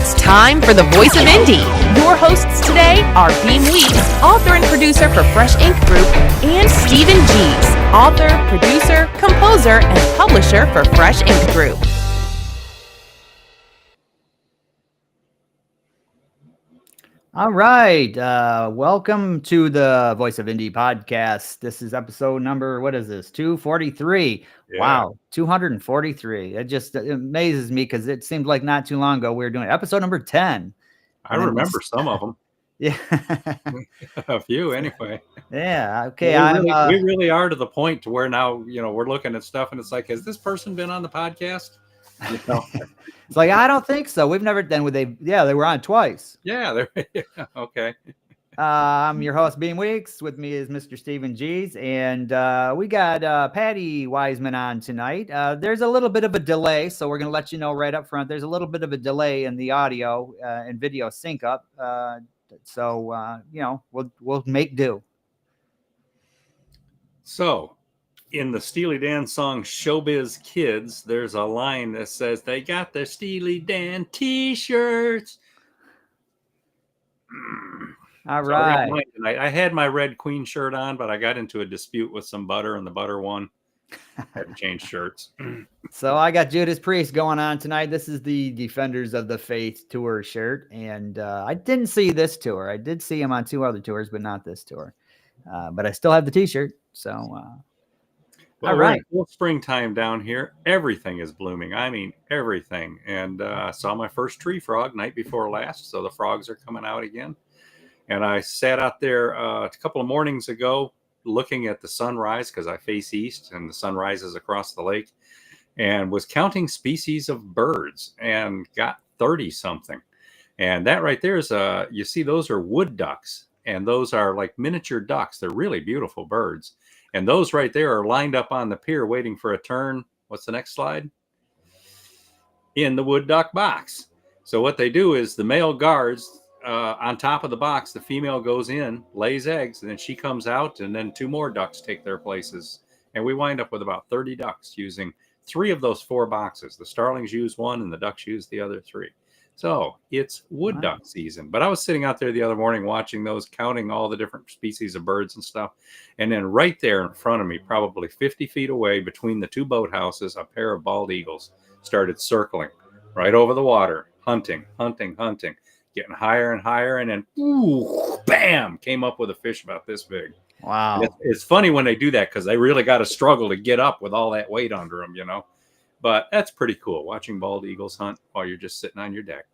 It's time for the Voice of Indie. Your hosts today are Beem, author and producer for Fresh Ink Group, and Stephen Gies, author, producer, composer, and publisher for Fresh Ink Group. All right. Welcome to the Voice of Indie podcast. This is episode number, 243. Yeah. Wow, 243. It just amazes me because it seems like not too long ago we were doing episode number 10. I remember some of them. Yeah. A few anyway. Yeah. Okay. We really are to the point to where now, we're looking at stuff and it's like, has this person been on the podcast? It's like, I don't think so. We've never done they were on twice. Yeah. Okay. I'm your host, Beem Weeks. With me is Mr. Stephen Gies, and we got Patty Wiseman on tonight. There's a little bit of a delay, so we're going to let you know right up front. There's a little bit of a delay in the audio and video sync up. So we'll make do. So, in the Steely Dan song Showbiz Kids, there's a line that says, they got their Steely Dan t-shirts. All right. I had my Red Queen shirt on, but I got into a dispute with some butter and the butter won. I had to change shirts. So I got Judas Priest going on tonight. This is the Defenders of the Faith tour shirt. And I didn't see this tour. I did see him on two other tours, but not this tour. But I still have the t-shirt. So... Well, all right. Full springtime down here. Everything is blooming. I mean, everything. And I saw my first tree frog night before last. So the frogs are coming out again. And I sat out there a couple of mornings ago looking at the sunrise because I face east and the sun rises across the lake, and was counting species of birds and got 30 something. And that right there is you see, those are wood ducks, and those are like miniature ducks. They're really beautiful birds. And those right there are lined up on the pier waiting for a turn. What's the next slide? In the wood duck box. So what they do is the male guards on top of the box, the female goes in, lays eggs, and then she comes out, and then two more ducks take their places. And we wind up with about 30 ducks using 3 of those 4 boxes. The starlings use 1 and the ducks use the other 3. So it's wood duck season. But I was sitting out there the other morning watching those, counting all the different species of birds and stuff. And then right there in front of me, probably 50 feet away between the 2 boathouses, a pair of bald eagles started circling right over the water, hunting, getting higher and higher. And then, ooh, bam, came up with a fish about this big. Wow. It's funny when they do that because they really got to struggle to get up with all that weight under them, But that's pretty cool, watching bald eagles hunt while you're just sitting on your deck.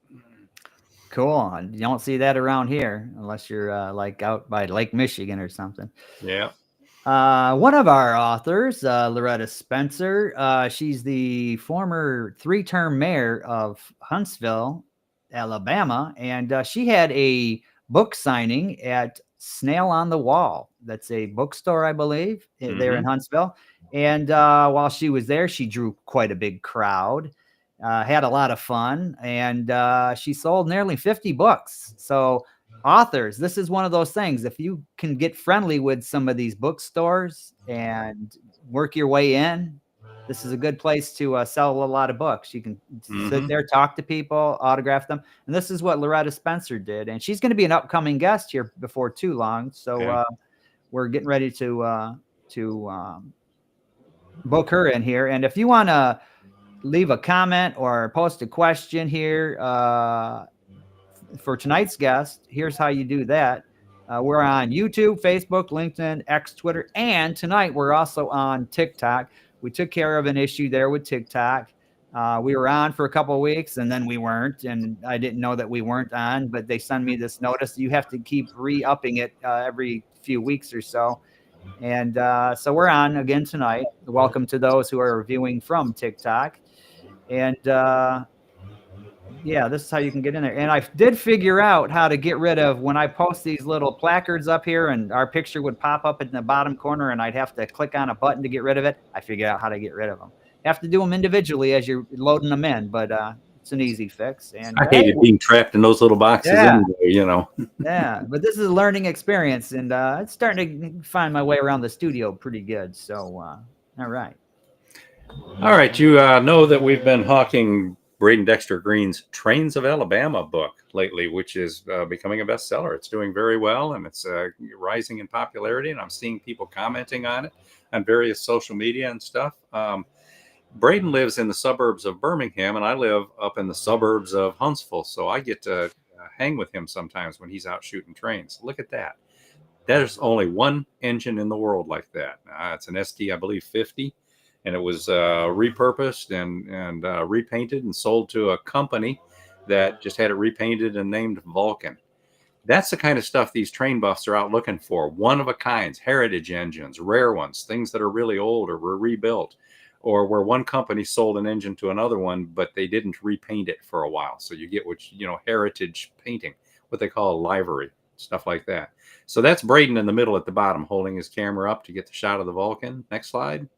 Cool. You don't see that around here unless you're like out by Lake Michigan or something. Yeah. One of our authors, Loretta Spencer, she's the former 3-term mayor of Huntsville, Alabama, and she had a book signing at Snail on the Wall. That's a bookstore, I believe, there in Huntsville. And while she was there, she drew quite a big crowd, had a lot of fun, and she sold nearly 50 books. So authors, this is one of those things. If you can get friendly with some of these bookstores and work your way in, this is a good place to sell a lot of books. You can sit there, talk to people, autograph them. And this is what Loretta Spencer did. And she's going to be an upcoming guest here before too long. So we're getting ready to book her in here. And if you want to leave a comment or post a question here for tonight's guest, here's how you do that. We're on YouTube, Facebook, LinkedIn, X, Twitter, and tonight we're also on TikTok. We took care of an issue there with TikTok. We were on for a couple of weeks and then we weren't, and I didn't know that we weren't on, but they send me this notice. You have to keep re-upping it every few weeks or so. And so we're on again tonight. Welcome to those who are viewing from TikTok. And this is how you can get in there. And I did figure out how to get rid of, when I post these little placards up here and our picture would pop up in the bottom corner and I'd have to click on a button to get rid of it. I figured out how to get rid of them. You have to do them individually as you're loading them in, but it's an easy fix. And I hated being trapped in those little boxes anyway, Yeah, but this is a learning experience, and it's starting to find my way around the studio pretty good. So, all right. All right, you know that we've been hawking Braden Dexter Green's Trains of Alabama book lately, which is becoming a bestseller. It's doing very well, and it's rising in popularity, and I'm seeing people commenting on it on various social media and stuff. Braden lives in the suburbs of Birmingham, and I live up in the suburbs of Huntsville, so I get to hang with him sometimes when he's out shooting trains. Look at that. There's only one engine in the world like that. It's an ST, I believe, 50, and it was repurposed and repainted and sold to a company that just had it repainted and named Vulcan. That's the kind of stuff these train buffs are out looking for. One of a kinds, heritage engines, rare ones, things that are really old or were rebuilt, or where one company sold an engine to another one, but they didn't repaint it for a while. So you get heritage painting, what they call a livery, stuff like that. So that's Braden in the middle at the bottom, holding his camera up to get the shot of the Vulcan. Next slide.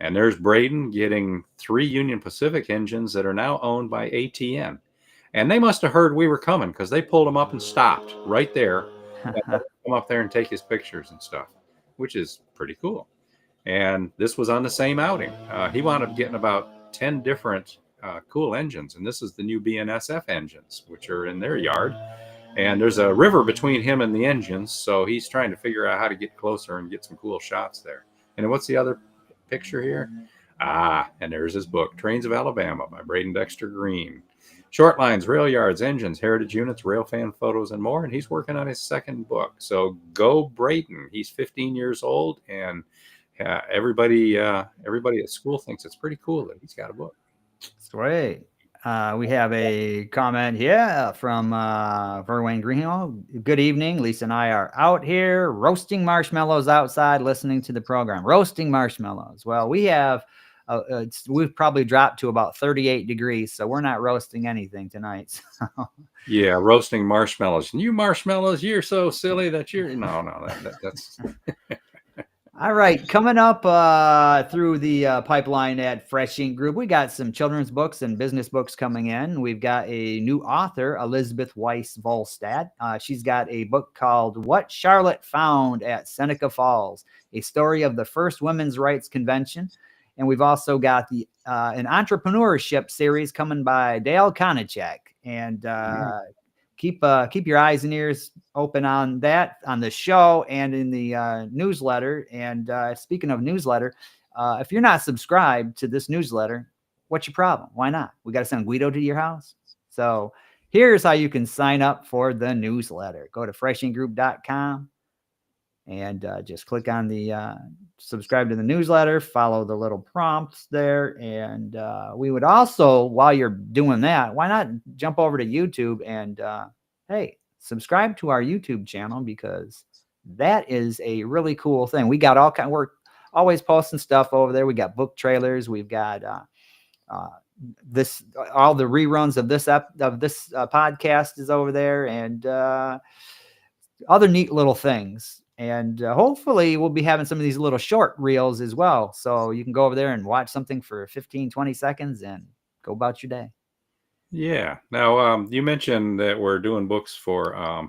And there's Braden getting 3 Union Pacific engines that are now owned by ATN. And they must have heard we were coming, because they pulled him up and stopped right there. And come up there and take his pictures and stuff, which is pretty cool. And this was on the same outing. He wound up getting about 10 different cool engines. And this is the new BNSF engines, which are in their yard. And there's a river between him and the engines, so he's trying to figure out how to get closer and get some cool shots there. And what's the other picture here? And there's his book, Trains of Alabama by Braden Dexter Green. Short lines, rail yards, engines, heritage units, rail fan photos, and more. And he's working on his second book. So go Braden. He's 15 years old, and everybody at school thinks it's pretty cool that he's got a book. Sweet. We have a comment here from Verwayne Greenhill. Good evening. Lisa and I are out here roasting marshmallows outside, listening to the program. Roasting marshmallows. Well, we have we've probably dropped to about 38 degrees, so we're not roasting anything tonight. So. Yeah, roasting marshmallows. And you marshmallows, you're so silly that you're that's. All right, coming up through the pipeline at Fresh Ink Group, we got some children's books and business books coming in. We've got a new author, Elizabeth Weiss Volstad. She's got a book called What Charlotte Found at Seneca Falls, a story of the first women's rights convention. And we've also got the an entrepreneurship series coming by Dale Konachek. And keep your eyes and ears open on that, on the show and in the newsletter. And speaking of newsletter, if you're not subscribed to this newsletter, what's your problem? Why not? We got to send Guido to your house. So here's how you can sign up for the newsletter. Go to freshinkgroup.com and just click on the subscribe to the newsletter, follow the little prompts there. And we would also, while you're doing that, why not jump over to YouTube and hey, subscribe to our YouTube channel, because that is a really cool thing. We got we're always posting stuff over there. We got book trailers. We've got all the reruns of this podcast is over there, and other neat little things. And hopefully we'll be having some of these little short reels as well. So you can go over there and watch something for 15, 20 seconds and go about your day. Yeah. Now, you mentioned that we're doing books for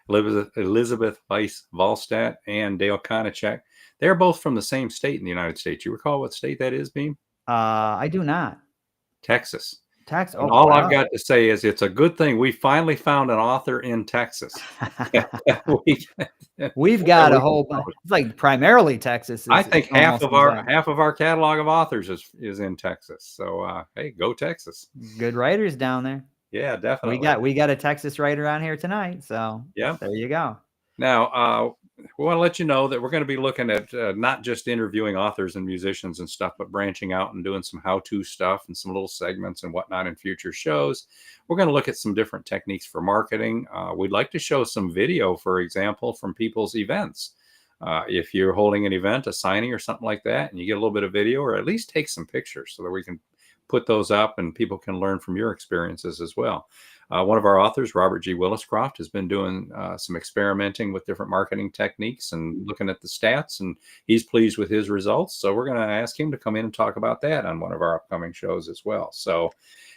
Elizabeth Weiss Volstad and Dale Konachek. They're both from the same state in the United States. You recall what state that is, Beem? I do not. Texas. Texas. Oh, all I've got to say is it's a good thing we finally found an author in Texas. We've got a whole bunch. It's like primarily Texas. I think half of our catalog of authors is in Texas. So hey, go Texas. Good writers down there. Yeah, definitely. We got a Texas writer on here tonight. So yeah, there you go. Now, we want to let you know that we're going to be looking at not just interviewing authors and musicians and stuff, but branching out and doing some how-to stuff and some little segments and whatnot in future shows. We're going to look at some different techniques for marketing. We'd like to show some video, for example, from people's events. If you're holding an event, a signing or something like that, and you get a little bit of video, or at least take some pictures so that we can put those up and people can learn from your experiences as well. One of our authors, Robert G. Williscroft, has been doing some experimenting with different marketing techniques and looking at the stats, and he's pleased with his results. So we're going to ask him to come in and talk about that on one of our upcoming shows as well. So,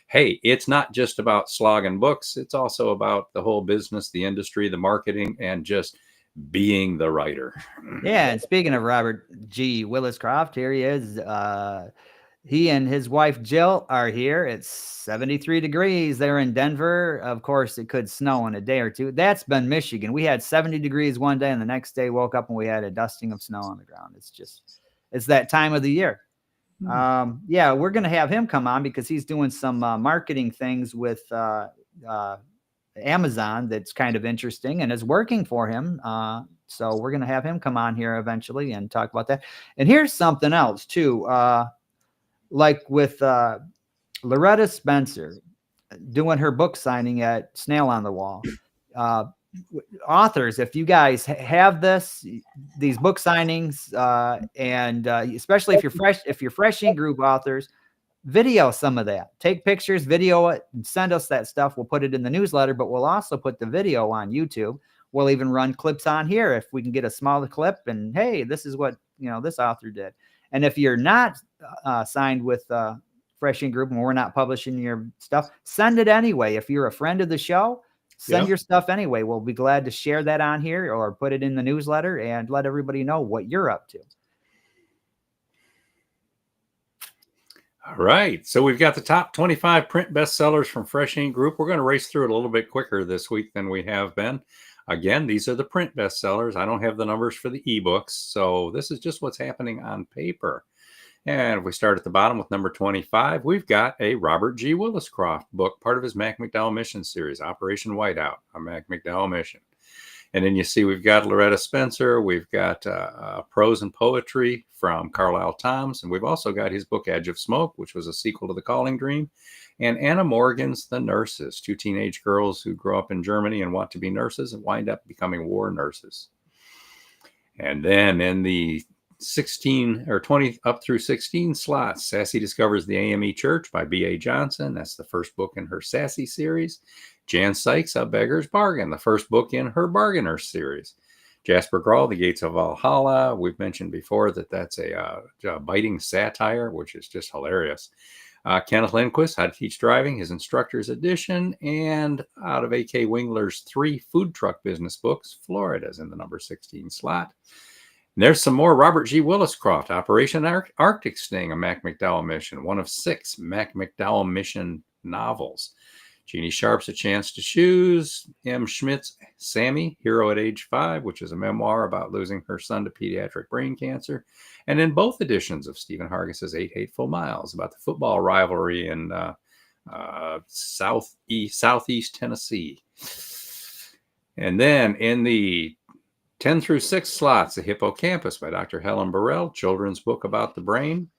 hey, it's not just about slogging books. It's also about the whole business, the industry, the marketing, and just being the writer. Yeah, and speaking of Robert G. Williscroft, here he is. He and his wife Jill are here. It's 73 degrees. They're in Denver. Of course, it could snow in a day or two. That's been Michigan. We had 70 degrees one day, and the next day woke up and we had a dusting of snow on the ground. It's that time of the year. Yeah, we're going to have him come on because he's doing some marketing things with Amazon that's kind of interesting and is working for him. So we're going to have him come on here eventually and talk about that. And here's something else too. Like with Loretta Spencer doing her book signing at Snail on the Wall. Authors, if you guys have these book signings, and especially if you're fresh in group authors, video some of that. Take pictures, video it, and send us that stuff. We'll put it in the newsletter, but we'll also put the video on YouTube. We'll even run clips on here if we can get a smaller clip. And hey, this is what this author did. And if you're not signed with Fresh In Group and we're not publishing your stuff, send it anyway. If you're a friend of the show, send your stuff anyway. We'll be glad to share that on here or put it in the newsletter and let everybody know what you're up to. All right. So we've got the top 25 print bestsellers from Fresh Ink Group. We're going to race through it a little bit quicker this week than we have been. Again, these are the print bestsellers. I don't have the numbers for the ebooks. So this is just what's happening on paper. And if we start at the bottom with number 25, we've got a Robert G. Williscroft book, part of his Mac McDowell Mission series, Operation Whiteout, a Mac McDowell mission. And then you see we've got Loretta Spencer, we've got prose and poetry from Carlisle Thoms, and we've also got his book Edge of Smoke, which was a sequel to The Calling Dream, and Anna Morgan's The Nurses, two teenage girls who grow up in Germany and want to be nurses and wind up becoming war nurses. And then in the 16 or 20 up through 16 slots, Sassy Discovers the AME Church by B.A. Johnson. That's the first book in her Sassy series. Jan Sykes, A Beggar's Bargain, the first book in her Bargainer series. Jasper Grawl, The Gates of Valhalla. We've mentioned before that that's a biting satire, which is just hilarious. Kenneth Lindquist, How to Teach Driving, his instructor's edition. And out of A.K. Wingler's 3 food truck business books, Florida's in the number 16 slot. And there's some more Robert G. Williscroft, Operation Arctic Sting, a Mac McDowell mission, one of 6 Mac McDowell mission novels. Jeannie Sharp's A Chance to Choose, M. Schmidt's Sammy, Hero at Age 5, which is a memoir about losing her son to pediatric brain cancer, and in both editions of Stephen Hargis's 8 Hateful Miles, about the football rivalry in southeast Tennessee. And then in the 10 through 6 slots, The Hippocampus by Dr. Helen Burrell, children's book about the brain.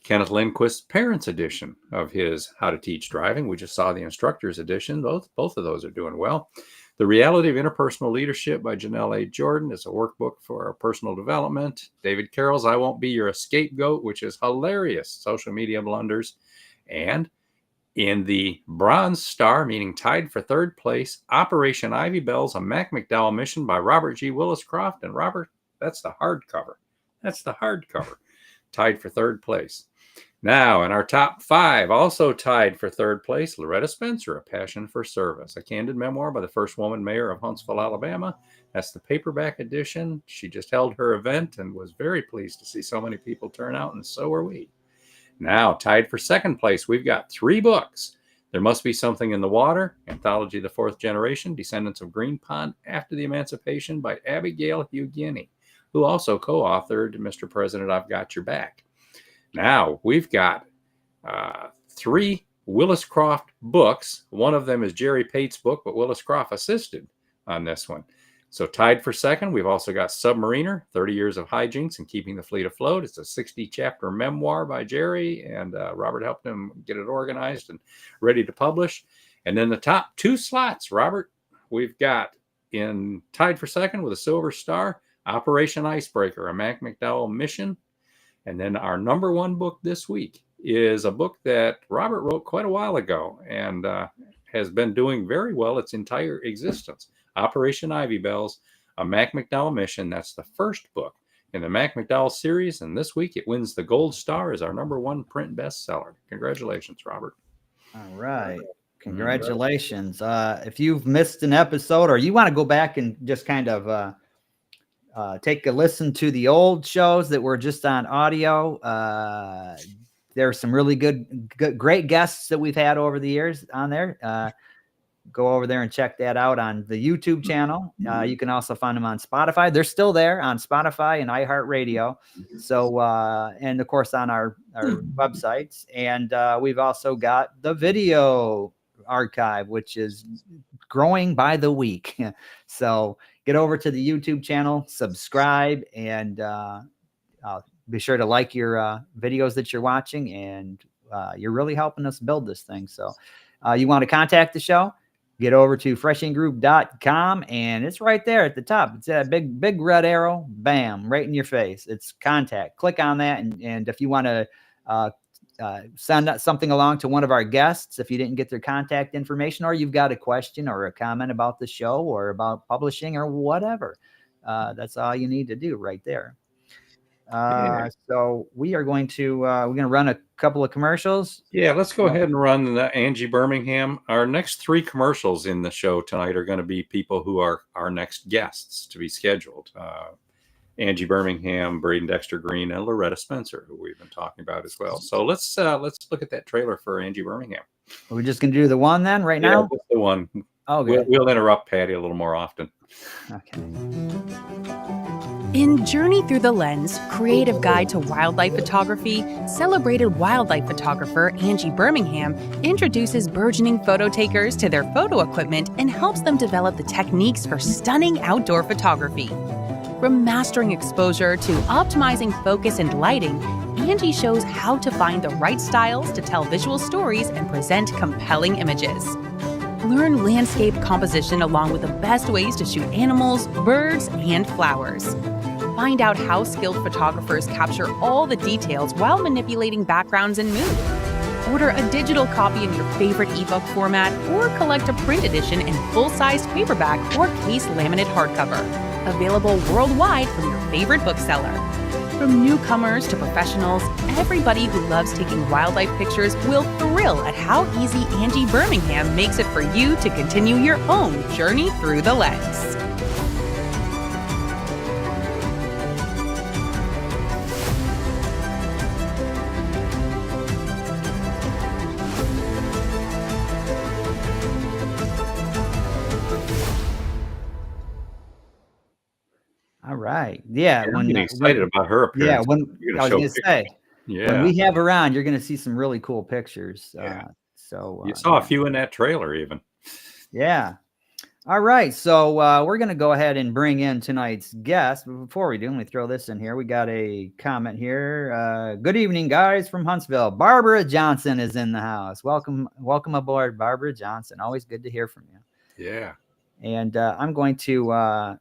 Kenneth Lindquist's Parents Edition of his How to Teach Driving. We just saw the Instructor's Edition. Both of those are doing well. The Reality of Interpersonal Leadership by Janelle A. Jordan is a workbook for personal development. David Carroll's I Won't Be Your Scapegoat, which is hilarious social media blunders. And in the Bronze Star, meaning tied for 3rd place, Operation Ivy Bells, a Mac McDowell mission by Robert G. Williscroft. And Robert, that's the hardcover. Tied for 3rd place. Now, in our top 5, also tied for 3rd place, Loretta Spencer, A Passion for Service, a candid memoir by the first woman mayor of Huntsville, Alabama. That's the paperback edition. She just held her event and was very pleased to see so many people turn out, and so are we. Now, tied for 2nd place, we've got 3 books. There Must Be Something in the Water, Anthology of the 4th Generation, Descendants of Green Pond After the Emancipation by Abigail Hughini, who also co-authored Mr. President, I've Got Your Back. Now, we've got 3 Williscroft books. One of them is Jerry Pate's book, but Williscroft assisted on this one. So tied for 2nd, we've also got Submariner, 30 Years of Hijinks and Keeping the Fleet Afloat. It's a 60-chapter memoir by Jerry, and Robert helped him get it organized and ready to publish. And then the top 2 slots, Robert, we've got in tied for 2nd with a Silver Star, Operation Icebreaker, a Mac McDowell mission. And then our number 1 book this week is a book that Robert wrote quite a while ago and has been doing very well its entire existence. Operation Ivy Bells, a Mac McDowell mission. That's the first book in the Mac McDowell series. And this week it wins the Gold Star as our number 1 print bestseller. Congratulations, Robert. All right. Congratulations. If you've missed an episode or you want to go back and just kind of take a listen to the old shows that were just on audio, There are some really great guests that we've had over the years on there. Go over there and check that out on the YouTube channel. You can also find them on Spotify. They're still there on Spotify and iHeartRadio. So, and of course on our websites. And we've also got the video archive, which is growing by the week. So get over to the YouTube channel, subscribe, and be sure to like your videos that you're watching. And you're really helping us build this thing. So you want to contact the show? Get over to freshinkgroup.com, and it's right there at the top. It's a big red arrow, bam, right in your face. It's contact. Click on that, and if you want to send something along to one of our guests, if you didn't get their contact information, or you've got a question or a comment about the show or about publishing or whatever, that's all you need to do right there. So we are going to run a couple of commercials. Yeah, let's go ahead and run the Angie Birmingham. Our next 3 commercials in the show tonight are going to be people who are our next guests to be scheduled. Angie Birmingham, Braden Dexter Green, and Loretta Spencer, who we've been talking about as well. So let's look at that trailer for Angie Birmingham. Are we just going to do the one then right now? Just the one. Okay. We'll interrupt Patty a little more often. Okay. In Journey Through the Lens, Creative Guide to Wildlife Photography, celebrated wildlife photographer Angie Birmingham introduces burgeoning photo takers to their photo equipment and helps them develop the techniques for stunning outdoor photography. From mastering exposure to optimizing focus and lighting, Angie shows how to find the right styles to tell visual stories and present compelling images. Learn landscape composition along with the best ways to shoot animals, birds, and flowers. Find out how skilled photographers capture all the details while manipulating backgrounds and mood. Order a digital copy in your favorite ebook format or collect a print edition in full-sized paperback or case laminate hardcover. Available worldwide from your favorite bookseller. From newcomers to professionals, everybody who loves taking wildlife pictures will thrill at how easy Angie Birmingham makes it for you to continue your own journey through the lens. All right. Yeah. I'm getting excited about her appearance. Yeah. When I was going to say, when we have her on, you're going to see some really cool pictures. So you saw a few in that trailer even. Yeah. All right. So we're going to go ahead and bring in tonight's guest. But before we do, let me throw this in here. We got a comment here. Good evening, guys, from Huntsville. Barbara Johnson is in the house. Welcome aboard, Barbara Johnson. Always good to hear from you. Yeah. And I'm going to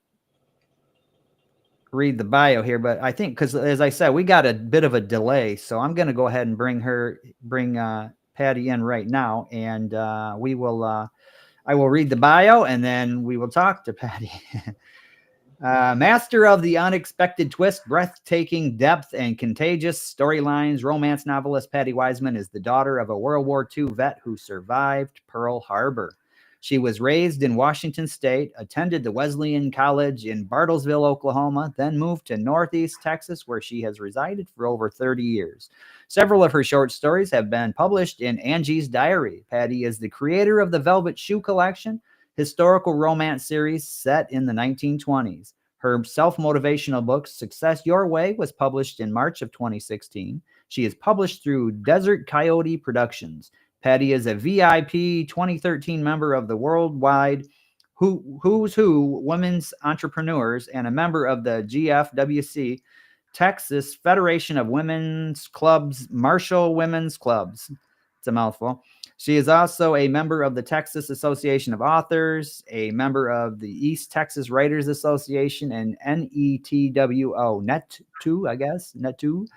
read the bio here, but I think because, as I said, we got a bit of a delay, so I'm going to go ahead and bring Patty in right now, and I will read the bio, and then we will talk to Patty. Master of the unexpected twist, breathtaking depth, and contagious storylines, romance novelist Patty Wiseman is the daughter of a World War II vet who survived Pearl Harbor. She was raised in Washington State, attended the Wesleyan College in Bartlesville, Oklahoma, then moved to Northeast Texas, where she has resided for over 30 years. Several of her short stories have been published in Angie's Diary. Patty is the creator of the Velvet Shoe Collection, historical romance series set in the 1920s. Her self-motivational book, Success Your Way, was published in March of 2016. She is published through Desert Coyote Productions. Patty is a VIP 2013 member of the Worldwide Who's Who Women's Entrepreneurs and a member of the GFWC Texas Federation of Women's Clubs, Marshall Women's Clubs. It's a mouthful. She is also a member of the Texas Association of Authors, a member of the East Texas Writers Association, and NETWO, Net2.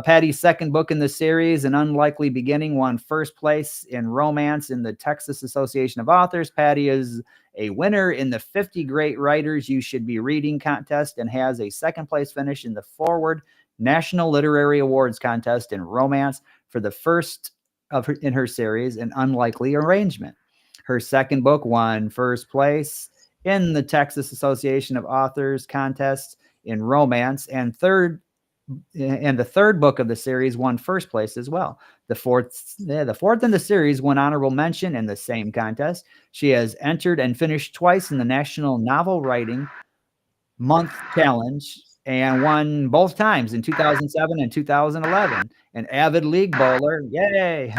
Patty's second book in the series, An Unlikely Beginning, won first place in romance in the Texas Association of Authors. Patty is a winner in the 50 Great Writers You Should Be Reading contest and has a second place finish in the Forward National Literary Awards contest in romance for the first in her series, An Unlikely Arrangement. Her second book won first place in the Texas Association of Authors contest in romance and third and the third book of the series won first place as well. The fourth in the series won honorable mention in the same contest. She has entered and finished twice in the National Novel Writing Month Challenge and won both times in 2007 and 2011. An avid league bowler, yay!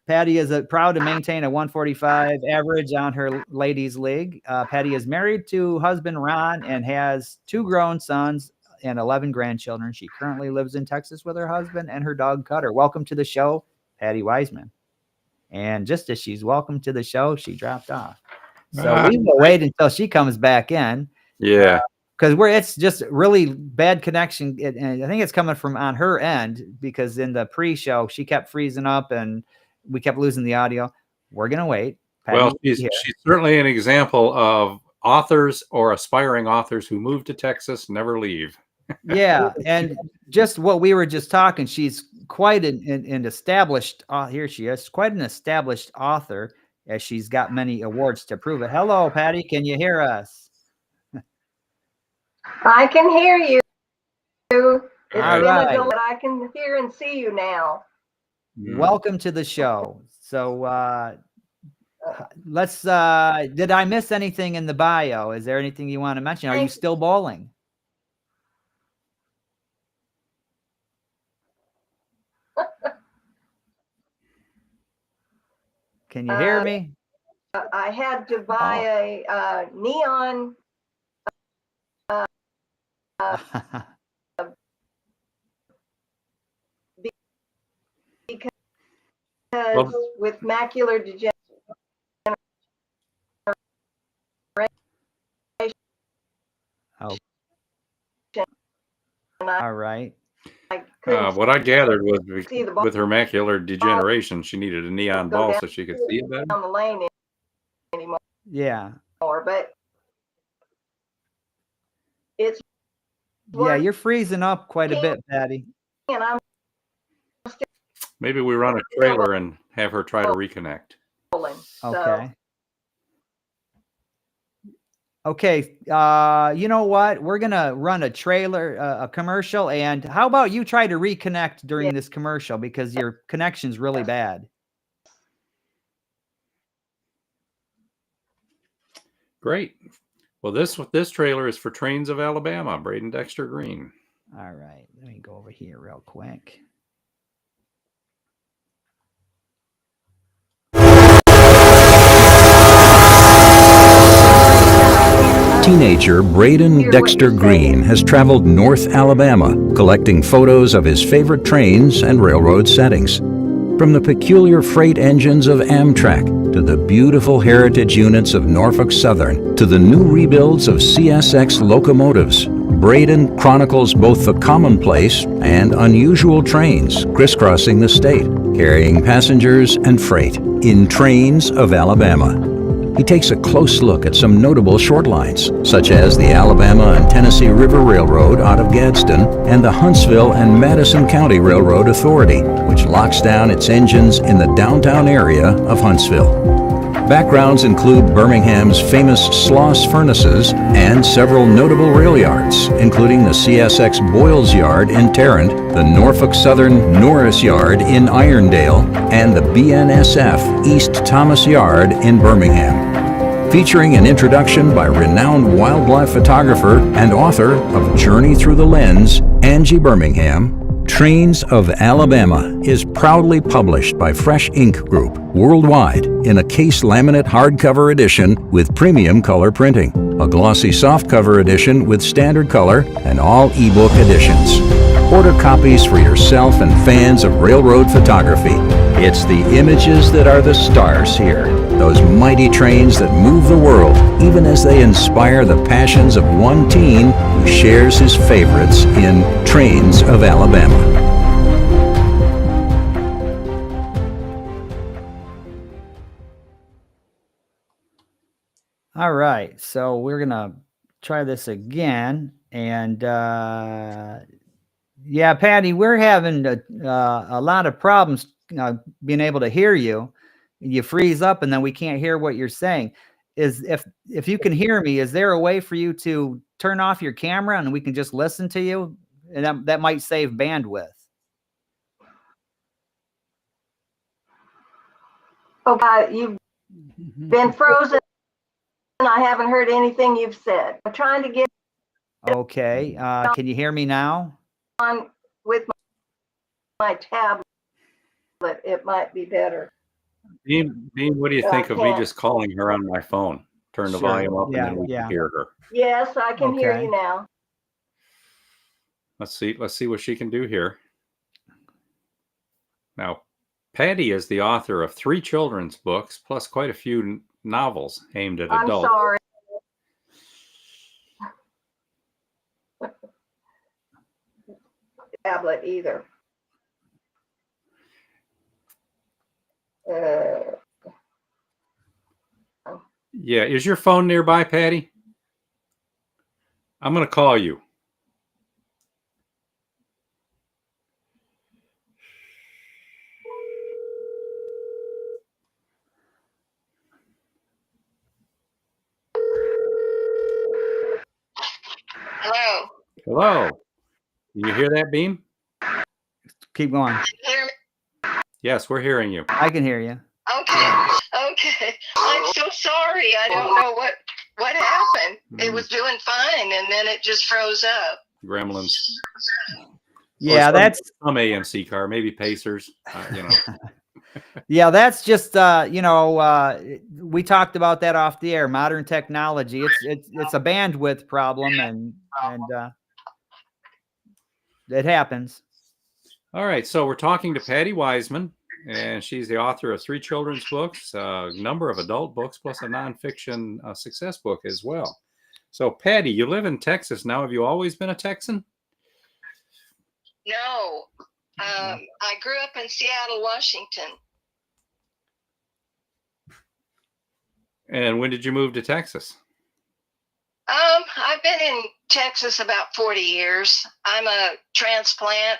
Patty is proud to maintain a 145 average on her ladies league. Patty is married to husband Ron and has 2 grown sons and 11 grandchildren. She currently lives in Texas with her husband and her dog Cutter. Welcome to the show, Patty Wiseman. And just as she's welcome to the show, she dropped off. So we will wait until she comes back in. Yeah. Because it's just really bad connection. And I think it's coming from on her end, because in the pre-show, she kept freezing up and we kept losing the audio. We're going to wait. Patty, well, she's certainly an example of authors or aspiring authors who move to Texas, never leave. Yeah. And just what we were just talking, she's quite an established, here she is, quite an established author, as she's got many awards to prove it. Hello, Patty. Can you hear us? I can hear you. It's been right. but I can hear and see you now. Welcome to the show. So let's did I miss anything in the bio? Is there anything you want to mention? Are you still bowling? Can you hear me? I had to buy a neon because with macular degeneration. Oh. All right. What I gathered was with her macular degeneration, she needed a neon ball so she could see it better. Down the lane anymore. Yeah. But it's you're freezing up quite a bit, Patty. And I'm maybe we run a trailer and have her try to reconnect. Okay. Okay. You know what? We're going to run a trailer, a commercial. And how about you try to reconnect during this commercial, because your connection's really bad. Great. Well, this trailer is for Trains of Alabama, Braden Dexter Green. All right. Let me go over here real quick. Teenager Braden Dexter Green has traveled North Alabama, collecting photos of his favorite trains and railroad settings. From the peculiar freight engines of Amtrak, to the beautiful heritage units of Norfolk Southern, to the new rebuilds of CSX locomotives, Braden chronicles both the commonplace and unusual trains crisscrossing the state, carrying passengers and freight in Trains of Alabama. He takes a close look at some notable short lines, such as the Alabama and Tennessee River Railroad out of Gadsden and the Huntsville and Madison County Railroad Authority, which locks down its engines in the downtown area of Huntsville. Backgrounds include Birmingham's famous Sloss furnaces and several notable rail yards, including the CSX Boyles Yard in Tarrant, the Norfolk Southern Norris Yard in Irondale, and the BNSF East Thomas Yard in Birmingham. Featuring an introduction by renowned wildlife photographer and author of Journey Through the Lens, Angie Birmingham, Trains of Alabama is proudly published by Fresh Ink Group worldwide in a case laminate hardcover edition with premium color printing, a glossy softcover edition with standard color, and all ebook editions. Order copies for yourself and fans of railroad photography. It's the images that are the stars here, those mighty trains that move the world, even as they inspire the passions of one teen who shares his favorites in Trains of Alabama. All right, so we're going to try this again. And yeah, Patty, we're having a lot of problems being able to hear you. You freeze up and then we can't hear what you're saying. If you can hear me, is there a way for you to turn off your camera and we can just listen to you? and that might save bandwidth. Oh, you've been frozen. I haven't heard anything you've said. I'm trying to get Okay. Can you hear me now? on with my tablet. It might be better. Beam, what do you think of me just calling her on my phone? Turn the volume up, and then we can hear her. Yes, I can hear you now. Let's see what she can do here. Now, Patty is the author of 3 children's books, plus quite a few novels aimed at adults. I'm sorry. Tablet either. Yeah, is your phone nearby, Patty? I'm going to call you. Hello. Hello. Can you hear that, Beam? Keep going. Can you hear me? Yes, we're hearing you. I can hear you. Okay. Okay. I'm so sorry. I don't know what happened. It was doing fine, and then it just froze up. Gremlins. Yeah, that's some AMC car, maybe Pacers. Yeah, that's just we talked about that off the air. Modern technology. It's a bandwidth problem, and it happens. All right, so we're talking to Patty Wiseman, and she's the author of 3 children's books, a number of adult books, plus a nonfiction success book as well. So, Patty, you live in Texas now. Have you always been a Texan? No. I grew up in Seattle, Washington. And when did you move to Texas? I've been in Texas about 40 years. I'm a transplant,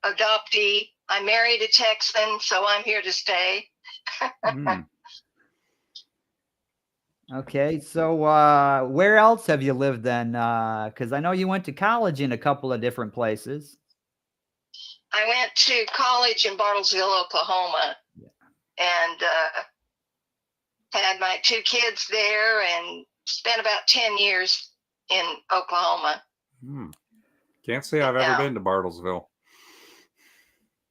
adoptee. I married a Texan, so I'm here to stay. Okay, so where else have you lived then? Because I know you went to college in a couple of different places. I went to college in Bartlesville, Oklahoma, and had my 2 kids there and spent about 10 years in Oklahoma. Can't say I've ever been to Bartlesville.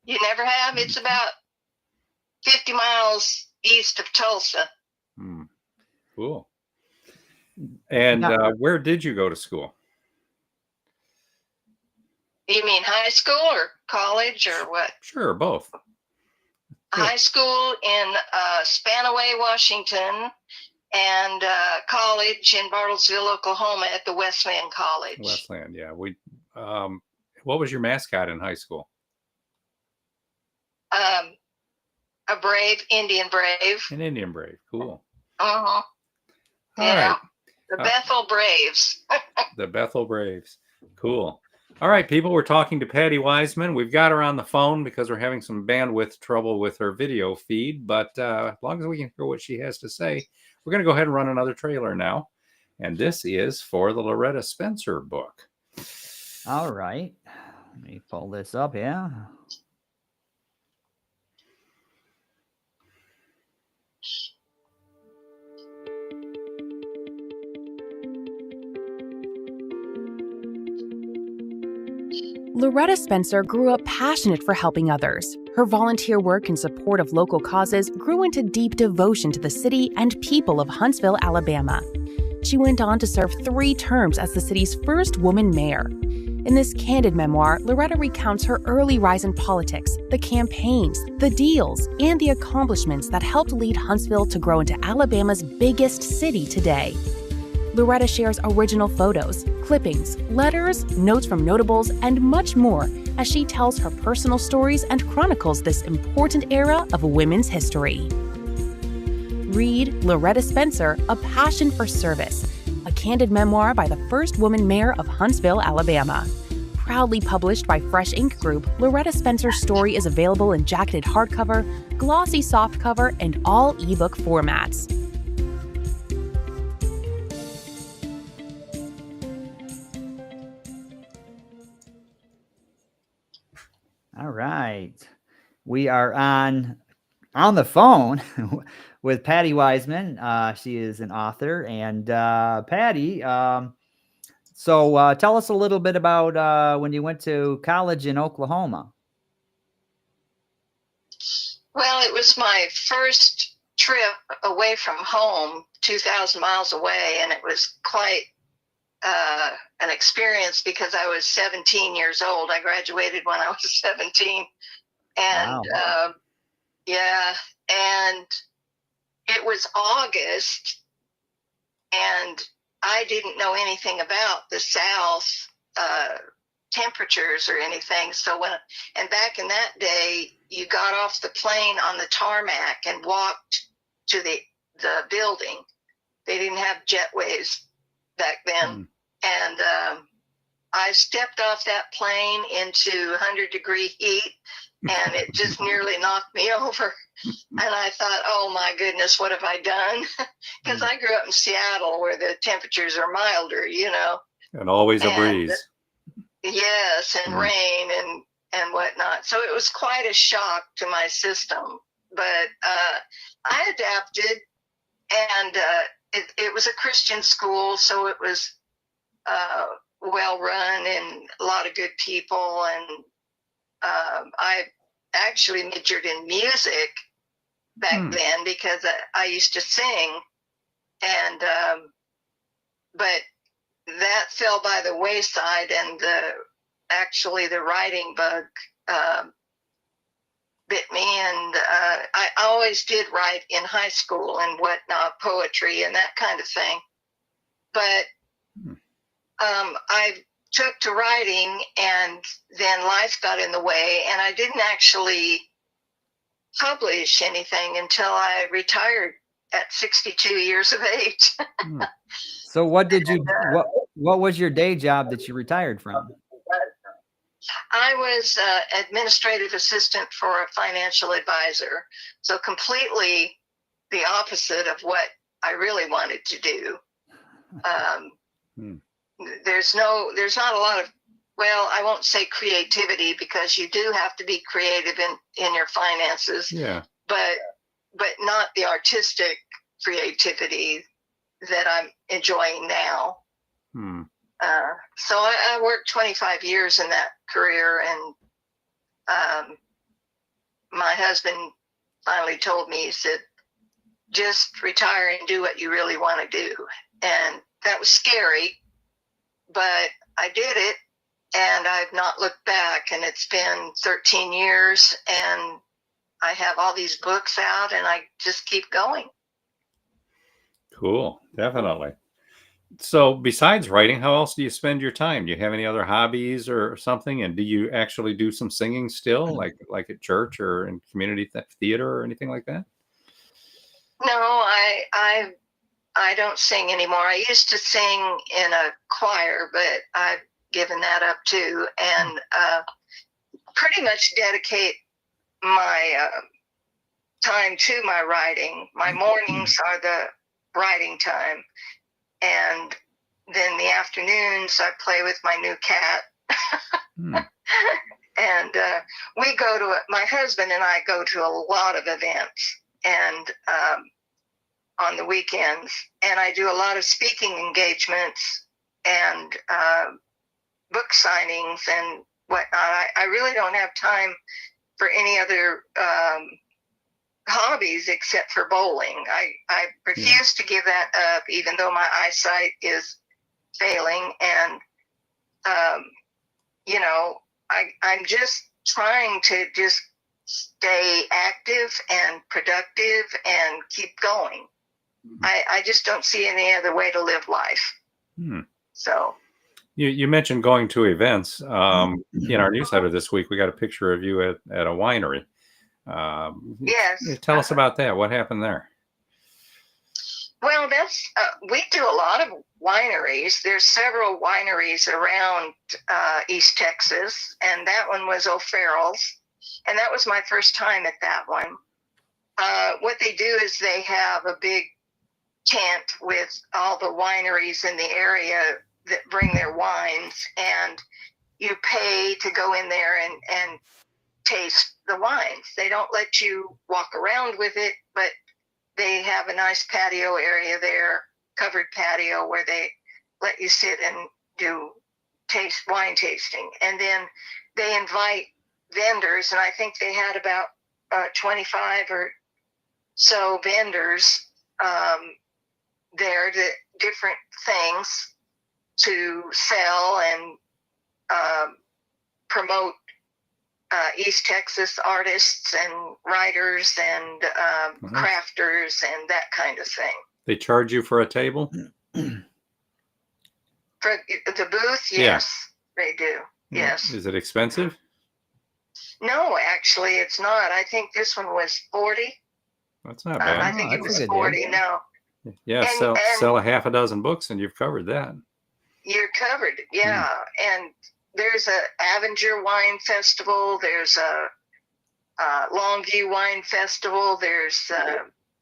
You never have? It's about 50 miles east of Tulsa. Cool. And where did you go to school? You mean high school or college or what? Sure, both. High school in Spanaway, Washington, and college in Bartlesville, Oklahoma at the Westland College. Westland, yeah. What was your mascot in high school? A brave, Indian brave. An Indian brave, cool. Uh-huh. All right. The Bethel Braves. The Bethel Braves, cool. All right, people, we're talking to Patty Wiseman. We've got her on the phone because we're having some bandwidth trouble with her video feed, but as long as we can hear what she has to say, we're going to go ahead and run another trailer now. And this is for the Loretta Spencer book. All right. Let me pull this up, yeah. Loretta Spencer grew up passionate for helping others. Her volunteer work in support of local causes grew into deep devotion to the city and people of Huntsville, Alabama. She went on to serve 3 terms as the city's first woman mayor. In this candid memoir, Loretta recounts her early rise in politics, the campaigns, the deals, and the accomplishments that helped lead Huntsville to grow into Alabama's biggest city today. Loretta shares original photos, clippings, letters, notes from notables, and much more as she tells her personal stories and chronicles this important era of women's history. Read Loretta Spencer, A Passion for Service, a candid memoir by the first woman mayor of Huntsville, Alabama. Proudly published by Fresh Ink Group, Loretta Spencer's story is available in jacketed hardcover, glossy softcover, and all ebook formats. We are on the phone with Patty Wiseman. She is an author. And Patty, so tell us a little bit about when you went to college in Oklahoma. Well, it was my first trip away from home, 2,000 miles away, and it was quite an experience because I was 17 years old. I graduated when I was 17. And Wow. yeah, and it was August, and I didn't know anything about the South temperatures or anything. So and back in that day, you got off the plane on the tarmac and walked to the building. They didn't have jetways back then. And I stepped off that plane into 100-degree heat, and it just nearly knocked me over. And I thought, oh my goodness, what have I done? Because I grew up in Seattle where the temperatures are milder, And always a breeze. Yes, and rain and whatnot. So it was quite a shock to my system. But I adapted, and it was a Christian school, so it was well run and a lot of good people. And I actually majored in music back then because I used to sing, and but that fell by the wayside, and the writing bug bit me, and I always did write in high school and whatnot, poetry and that kind of thing. But I took to writing, and then life got in the way, and I didn't actually publish anything until I retired at 62 years of age. So what did you what was your day job that you retired from? I was administrative assistant for a financial advisor, so completely the opposite of what I really wanted to do. There's not a lot of, well, I won't say creativity, because you do have to be creative in your finances. Yeah. But not the artistic creativity that I'm enjoying now. So I worked 25 years in that career, and my husband finally told me, he said, just retire and do what you really want to do. And that was scary, but I did it, and I've not looked back. And it's been 13 years, and I have all these books out, and I just keep going. Cool. Definitely. So besides writing, how else do you spend your time? Do you have any other hobbies or something? And do you actually do some singing still, like at church or in community theater or anything like that? No, I don't sing anymore. I used to sing in a choir, but I've given that up too, and pretty much dedicate my time to my writing. My mornings are the writing time, and then the afternoons I play with my new cat. And my husband and I go to a lot of events, and on the weekends, and I do a lot of speaking engagements and book signings and whatnot. I really don't have time for any other hobbies except for bowling. I refuse to give that up, even though my eyesight is failing. And, I'm just trying to just stay active and productive and keep going. I just don't see any other way to live life. So you mentioned going to events. In our newsletter this week, we got a picture of you at a winery. Yes. Tell us about that. What happened there? Well, we do a lot of wineries. There's several wineries around East Texas, and that one was O'Farrell's, and that was my first time at that one. What they do is they have a big tent with all the wineries in the area that bring their wines, and you pay to go in there and taste the wines. They don't let you walk around with it, but they have a nice patio area there, covered patio, where they let you sit and do wine tasting. And then they invite vendors, and I think they had about 25 or so vendors there, to different things to sell and promote East Texas artists and writers and crafters and that kind of thing. They charge you for a table? For the booth, yes, they do. Yes. Is it expensive? No, actually, it's not. I think this one was 40. That's not bad. I think it was 40. No. Yeah, sell a half a dozen books and you've covered that. You're covered, yeah. And there's a Avenger Wine Festival. There's a Longview Wine Festival. There's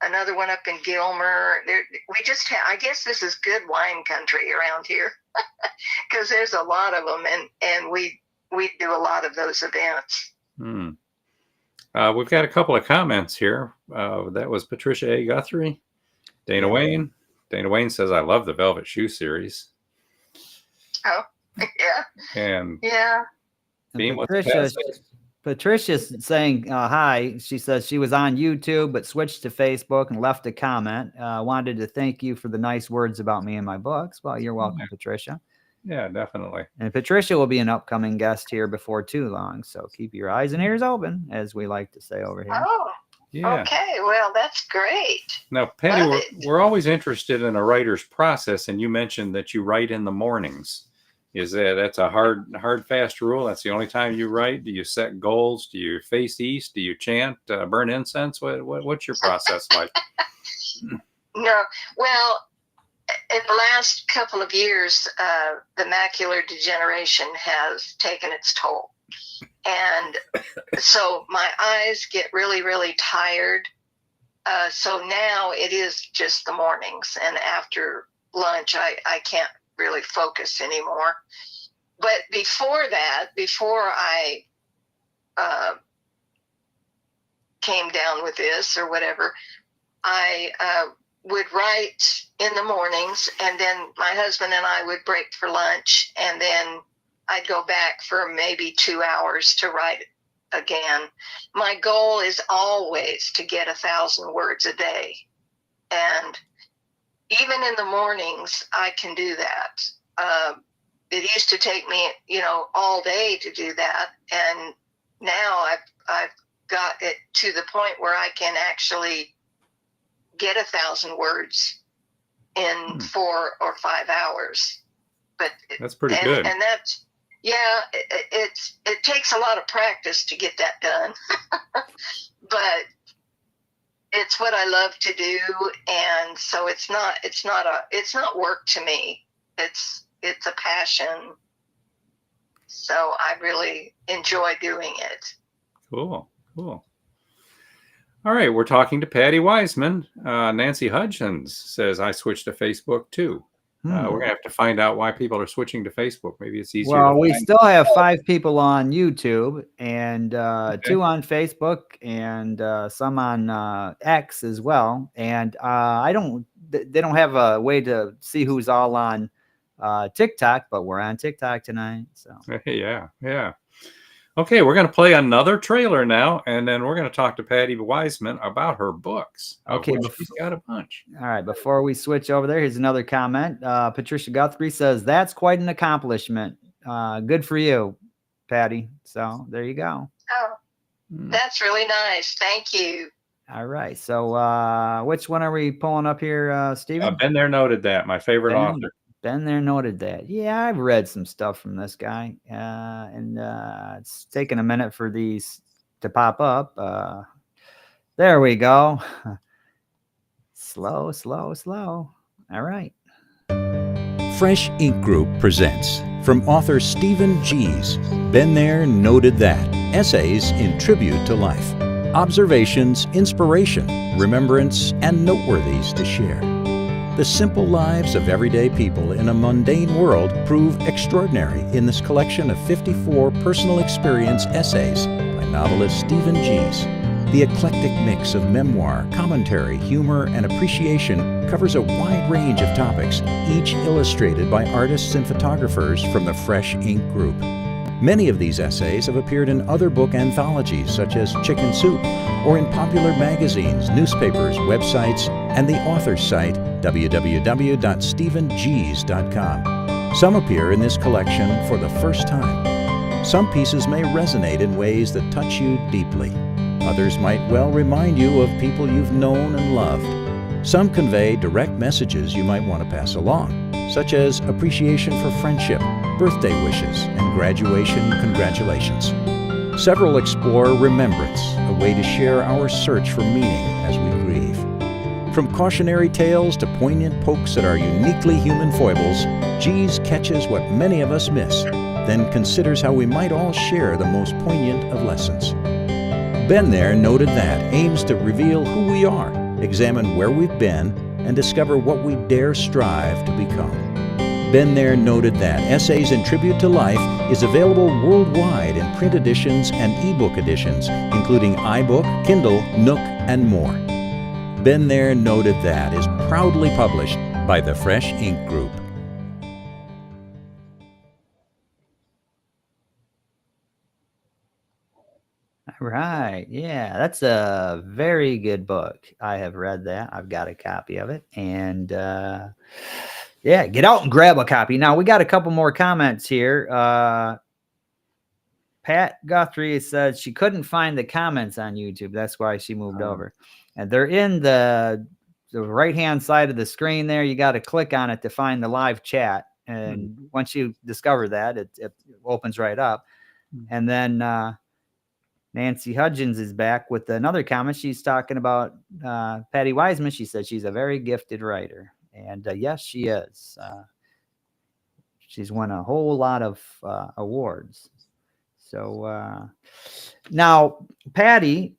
another one up in Gilmer. We just have, I guess this is good wine country around here, because there's a lot of them, and we do a lot of those events. We've got a couple of comments here. That was Patricia A. Guthrie. Dana Wayne. Dana Wayne says, I love the Velvet Shoe series. Oh, yeah. And yeah. Beem, Patricia's saying hi. She says she was on YouTube but switched to Facebook and left a comment. Wanted to thank you for the nice words about me and my books. Well, you're welcome, Patricia. Yeah, definitely. And Patricia will be an upcoming guest here before too long, so keep your eyes and ears open, as we like to say over here. Oh, yeah. Okay. Well, that's great. Now, Patty, we're always interested in a writer's process, and you mentioned that you write in the mornings. That's a hard, fast rule? That's the only time you write? Do you set goals? Do you face east? Do you chant? Burn incense? What's your process like? No. Well, in the last couple of years, the macular degeneration has taken its toll. And so my eyes get really, really tired. So now it is just the mornings. And after lunch, I can't really focus anymore. But before that, before I came down with this or whatever, I would write in the mornings, and then my husband and I would break for lunch, and then I'd go back for maybe 2 hours to write again. My goal is always to get 1,000 words a day. And even in the mornings, I can do that. It used to take me, all day to do that. And now I've got it to the point where I can actually get 1,000 words in 4 or 5 hours. But that's pretty good. And that's, it takes a lot of practice to get that done. But it's what I love to do, and so it's not work to me. It's a passion. So I really enjoy doing it. Cool. All right, we're talking to Patty Wiseman. Nancy Hudgens says, I switched to Facebook too. We're going to have to find out why people are switching to Facebook. Maybe it's easier. Well, we still have 5 people on YouTube and 2 on Facebook and some on X as well. And they don't have a way to see who's all on TikTok, but we're on TikTok tonight. So yeah. Okay, we're going to play another trailer now, and then we're going to talk to Patty Wiseman about her books. Okay, she's got a bunch. All right, before we switch over there, here's another comment. Patricia Guthrie says, that's quite an accomplishment. Good for you, Patty. So there you go. Oh, that's really nice. Thank you. All right, so which one are we pulling up here, Stephen? Been There, Noted That, my favorite author. Been There, Noted That. Yeah, I've read some stuff from this guy, and it's taken a minute for these to pop up. There we go. Slow. All right. Fresh Ink Group presents, from author Stephen G's Been There, Noted That, essays in tribute to life, observations, inspiration, remembrance, and noteworthies to share. The simple lives of everyday people in a mundane world prove extraordinary in this collection of 54 personal experience essays by novelist Stephen Gies. The eclectic mix of memoir, commentary, humor, and appreciation covers a wide range of topics, each illustrated by artists and photographers from the Fresh Ink Group. Many of these essays have appeared in other book anthologies such as Chicken Soup, or in popular magazines, newspapers, websites, and the author's site, www.stephengies.com. Some appear in this collection for the first time. Some pieces may resonate in ways that touch you deeply. Others might well remind you of people you've known and loved. Some convey direct messages you might want to pass along, such as appreciation for friendship, birthday wishes, and graduation congratulations. Several explore remembrance, a way to share our search for meaning as we grieve. From cautionary tales to poignant pokes at our uniquely human foibles, Gies catches what many of us miss, then considers how we might all share the most poignant of lessons. Been There, Noted That aims to reveal who we are, examine where we've been, and discover what we dare strive to become. Been There, Noted That, Essays in Tribute to Life, is available worldwide in print editions and ebook editions, including iBook, Kindle, Nook, and more. Been There, Noted That is proudly published by the Fresh Ink Group. All right. Yeah, that's a very good book. I have read that. I've got a copy of it. And yeah, get out and grab a copy. Now, we got a couple more comments here. Pat Guthrie said she couldn't find the comments on YouTube. That's why she moved over. And they're in the right-hand side of the screen there. You got to click on it to find the live chat. And once you discover that, it opens right up. And then Nancy Hudgens is back with another comment. She's talking about Patty Wiseman. She said she's a very gifted writer. And yes, she is. She's won a whole lot of awards. So now, Patty,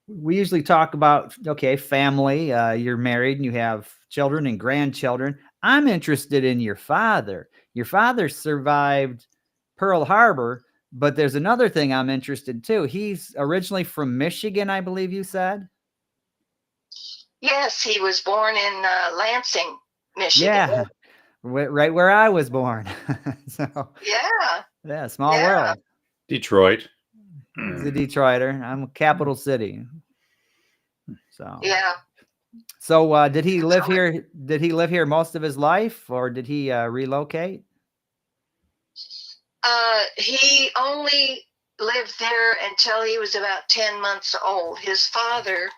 we usually talk about, okay, family. You're married and you have children and grandchildren. I'm interested in your father. Your father survived Pearl Harbor. But there's another thing I'm interested in too. He's originally from Michigan, I believe you said. Yes, he was born in Lansing, Michigan. Yeah, right where I was born. So yeah, small world. Detroit. He's a Detroiter. I'm a capital city. So yeah. So did he live here? Did he live here most of his life, or did he relocate? He only lived there until he was about 10 months old. His father,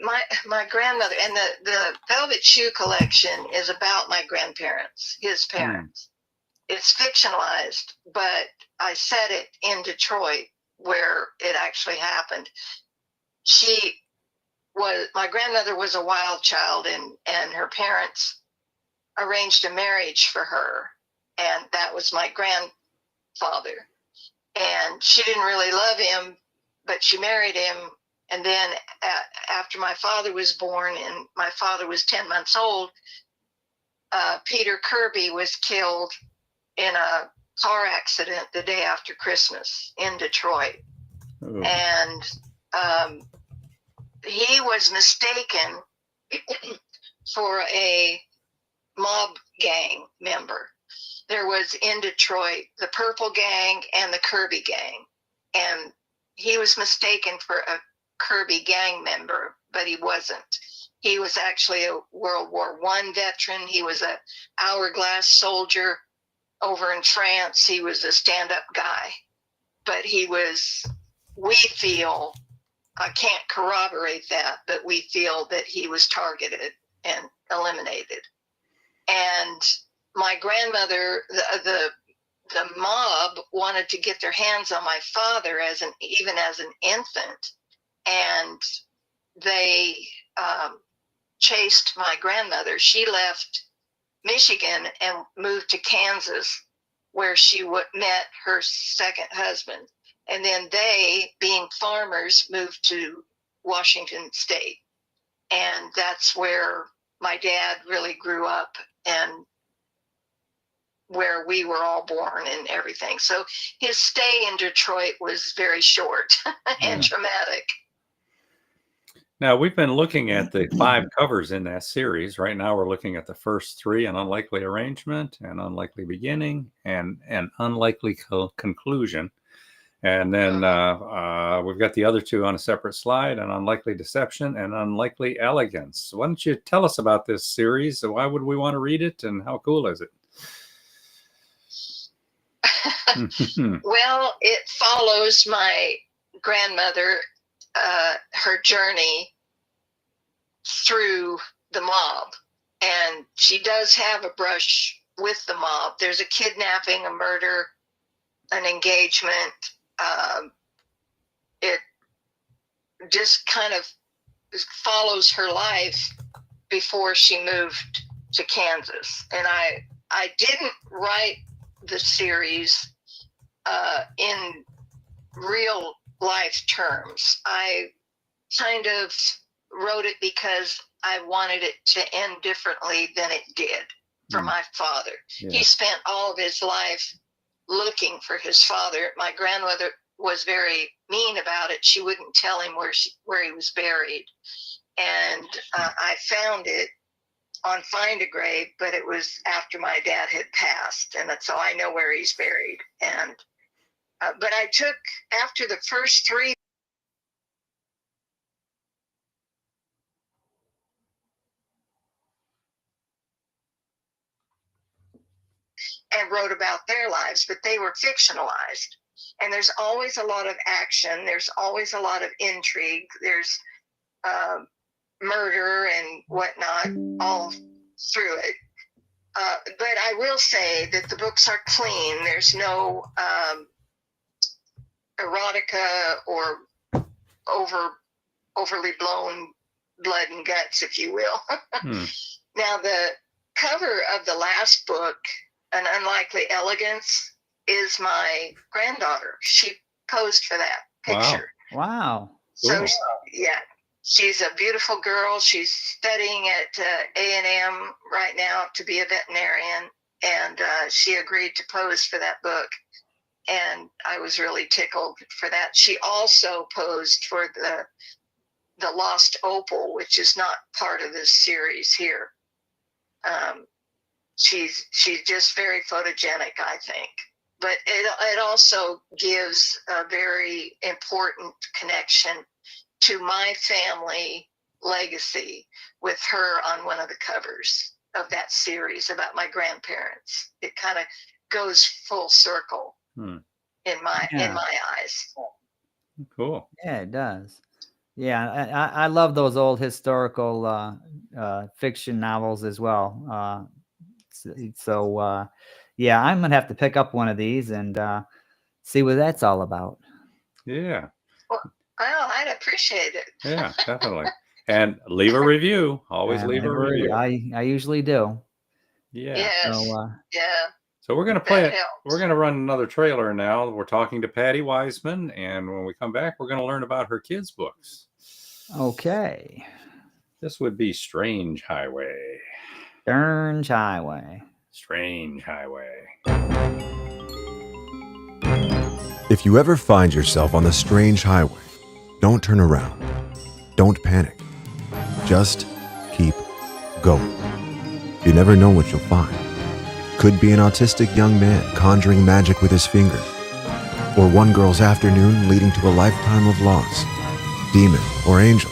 my grandmother, and the Velvet Shoe collection is about my grandparents, his parents. It's fictionalized, but I set it in Detroit where it actually happened. My grandmother was a wild child, and her parents arranged a marriage for her. And that was my grandfather. And she didn't really love him, but she married him. And then after my father was born and my father was 10 months old, Peter Kirby was killed in a car accident the day after Christmas in Detroit. Oh. And he was mistaken for a mob gang member. There was in Detroit the Purple Gang and the Kirby Gang, and he was mistaken for a Kirby gang member, but he wasn't. He was actually a World War I veteran. He was a hourglass soldier over in France. He was a stand-up guy, but we feel, I can't corroborate that, but we feel that he was targeted and eliminated. And my grandmother, the mob wanted to get their hands on my father even as an infant, and they chased my grandmother. She left Michigan and moved to Kansas, where she met her second husband, and then they, being farmers, moved to Washington State, and that's where my dad really grew up and where we were all born and everything. So his stay in Detroit was very short and traumatic. Now, we've been looking at the 5 covers in that series. Right now, we're looking at the first 3, An Unlikely Arrangement, An Unlikely Beginning, and An Unlikely Conclusion. And then we've got the other 2 on a separate slide, An Unlikely Deception and Unlikely Elegance. Why don't you tell us about this series? Why would we want to read it, and how cool is it? Well, it follows my grandmother, her journey through the mob. And she does have a brush with the mob. There's a kidnapping, a murder, an engagement. It just kind of follows her life before she moved to Kansas. And I didn't write the series in real life terms. I kind of wrote it because I wanted it to end differently than it did for my father. Yeah. He spent all of his life looking for his father. My grandmother was very mean about it. She wouldn't tell him where he was buried. And I found it on Find a Grave, but it was after my dad had passed, and so I know where he's buried. And but I took, after the first 3, and wrote about their lives, but they were fictionalized. And there's always a lot of action. There's always a lot of intrigue. There's murder and whatnot all through it. But I will say that the books are clean. There's no erotica or overly blown blood and guts, if you will. Now, the cover of the last book, An Unlikely Elegance, is my granddaughter. She posed for that picture. Wow. So, yeah, she's a beautiful girl. She's studying at A&M right now to be a veterinarian, and she agreed to pose for that book. And I was really tickled for that. She also posed for the Lost Opal, which is not part of this series here. She's just very photogenic, I think. But it also gives a very important connection to my family legacy with her on one of the covers of that series about my grandparents. It kind of goes full circle in my eyes. Cool. Yeah, it does. Yeah, I love those old historical fiction novels as well. So yeah, I'm gonna have to pick up one of these and see what that's all about. Yeah. Well, I'd appreciate it. Yeah, definitely. And leave a review. Always leave a review. I usually do. Yeah. Yes. So, yeah. So we're gonna play it. We're gonna run another trailer now. We're talking to Patty Wiseman, and when we come back, we're gonna learn about her kids' books. Okay. This would be Strange Highway. Strange Highway. Strange Highway. If you ever find yourself on the strange highway, don't turn around. Don't panic. Just keep going. You never know what you'll find. Could be an autistic young man conjuring magic with his fingers, or one girl's afternoon leading to a lifetime of loss. Demon or angel.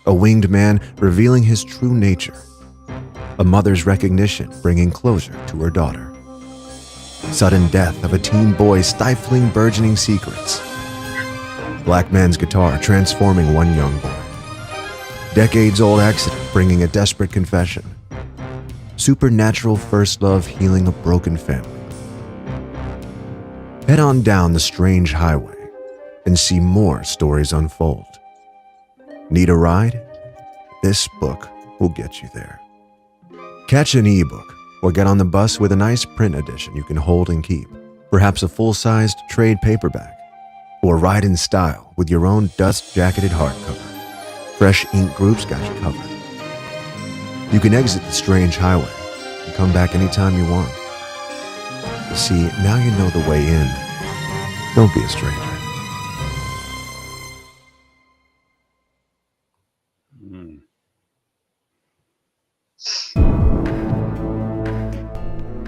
A winged man revealing his true nature. A mother's recognition bringing closure to her daughter. Sudden death of a teen boy stifling burgeoning secrets. Black man's guitar transforming one young boy. Decades-old accident bringing a desperate confession. Supernatural first love healing a broken family. Head on down the strange highway and see more stories unfold. Need a ride? This book will get you there. Catch an ebook or get on the bus with a nice print edition you can hold and keep. Perhaps a full-sized trade paperback. Or ride in style with your own dust-jacketed hardcover. Fresh ink groups got you covered. You can exit the strange highway and come back anytime you want. You see, now you know the way in. Don't be a stranger.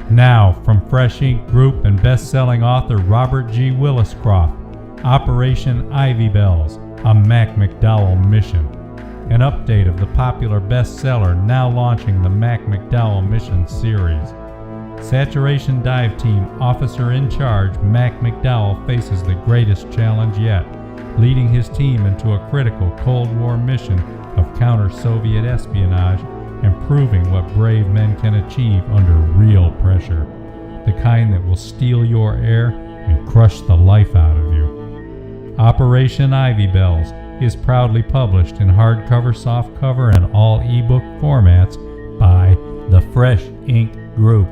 Now, from Fresh Ink Group and best-selling author Robert G. Williscroft, Operation Ivy Bells, a Mac McDowell mission. An update of the popular bestseller now launching the Mac McDowell Mission series. Saturation Dive Team Officer in Charge Mac McDowell faces the greatest challenge yet, leading his team into a critical Cold War mission of counter-Soviet espionage and proving what brave men can achieve under real pressure, the kind that will steal your air and crush the life out of you. Operation Ivy Bells is proudly published in hardcover, softcover, and all ebook formats by the Fresh Ink Group.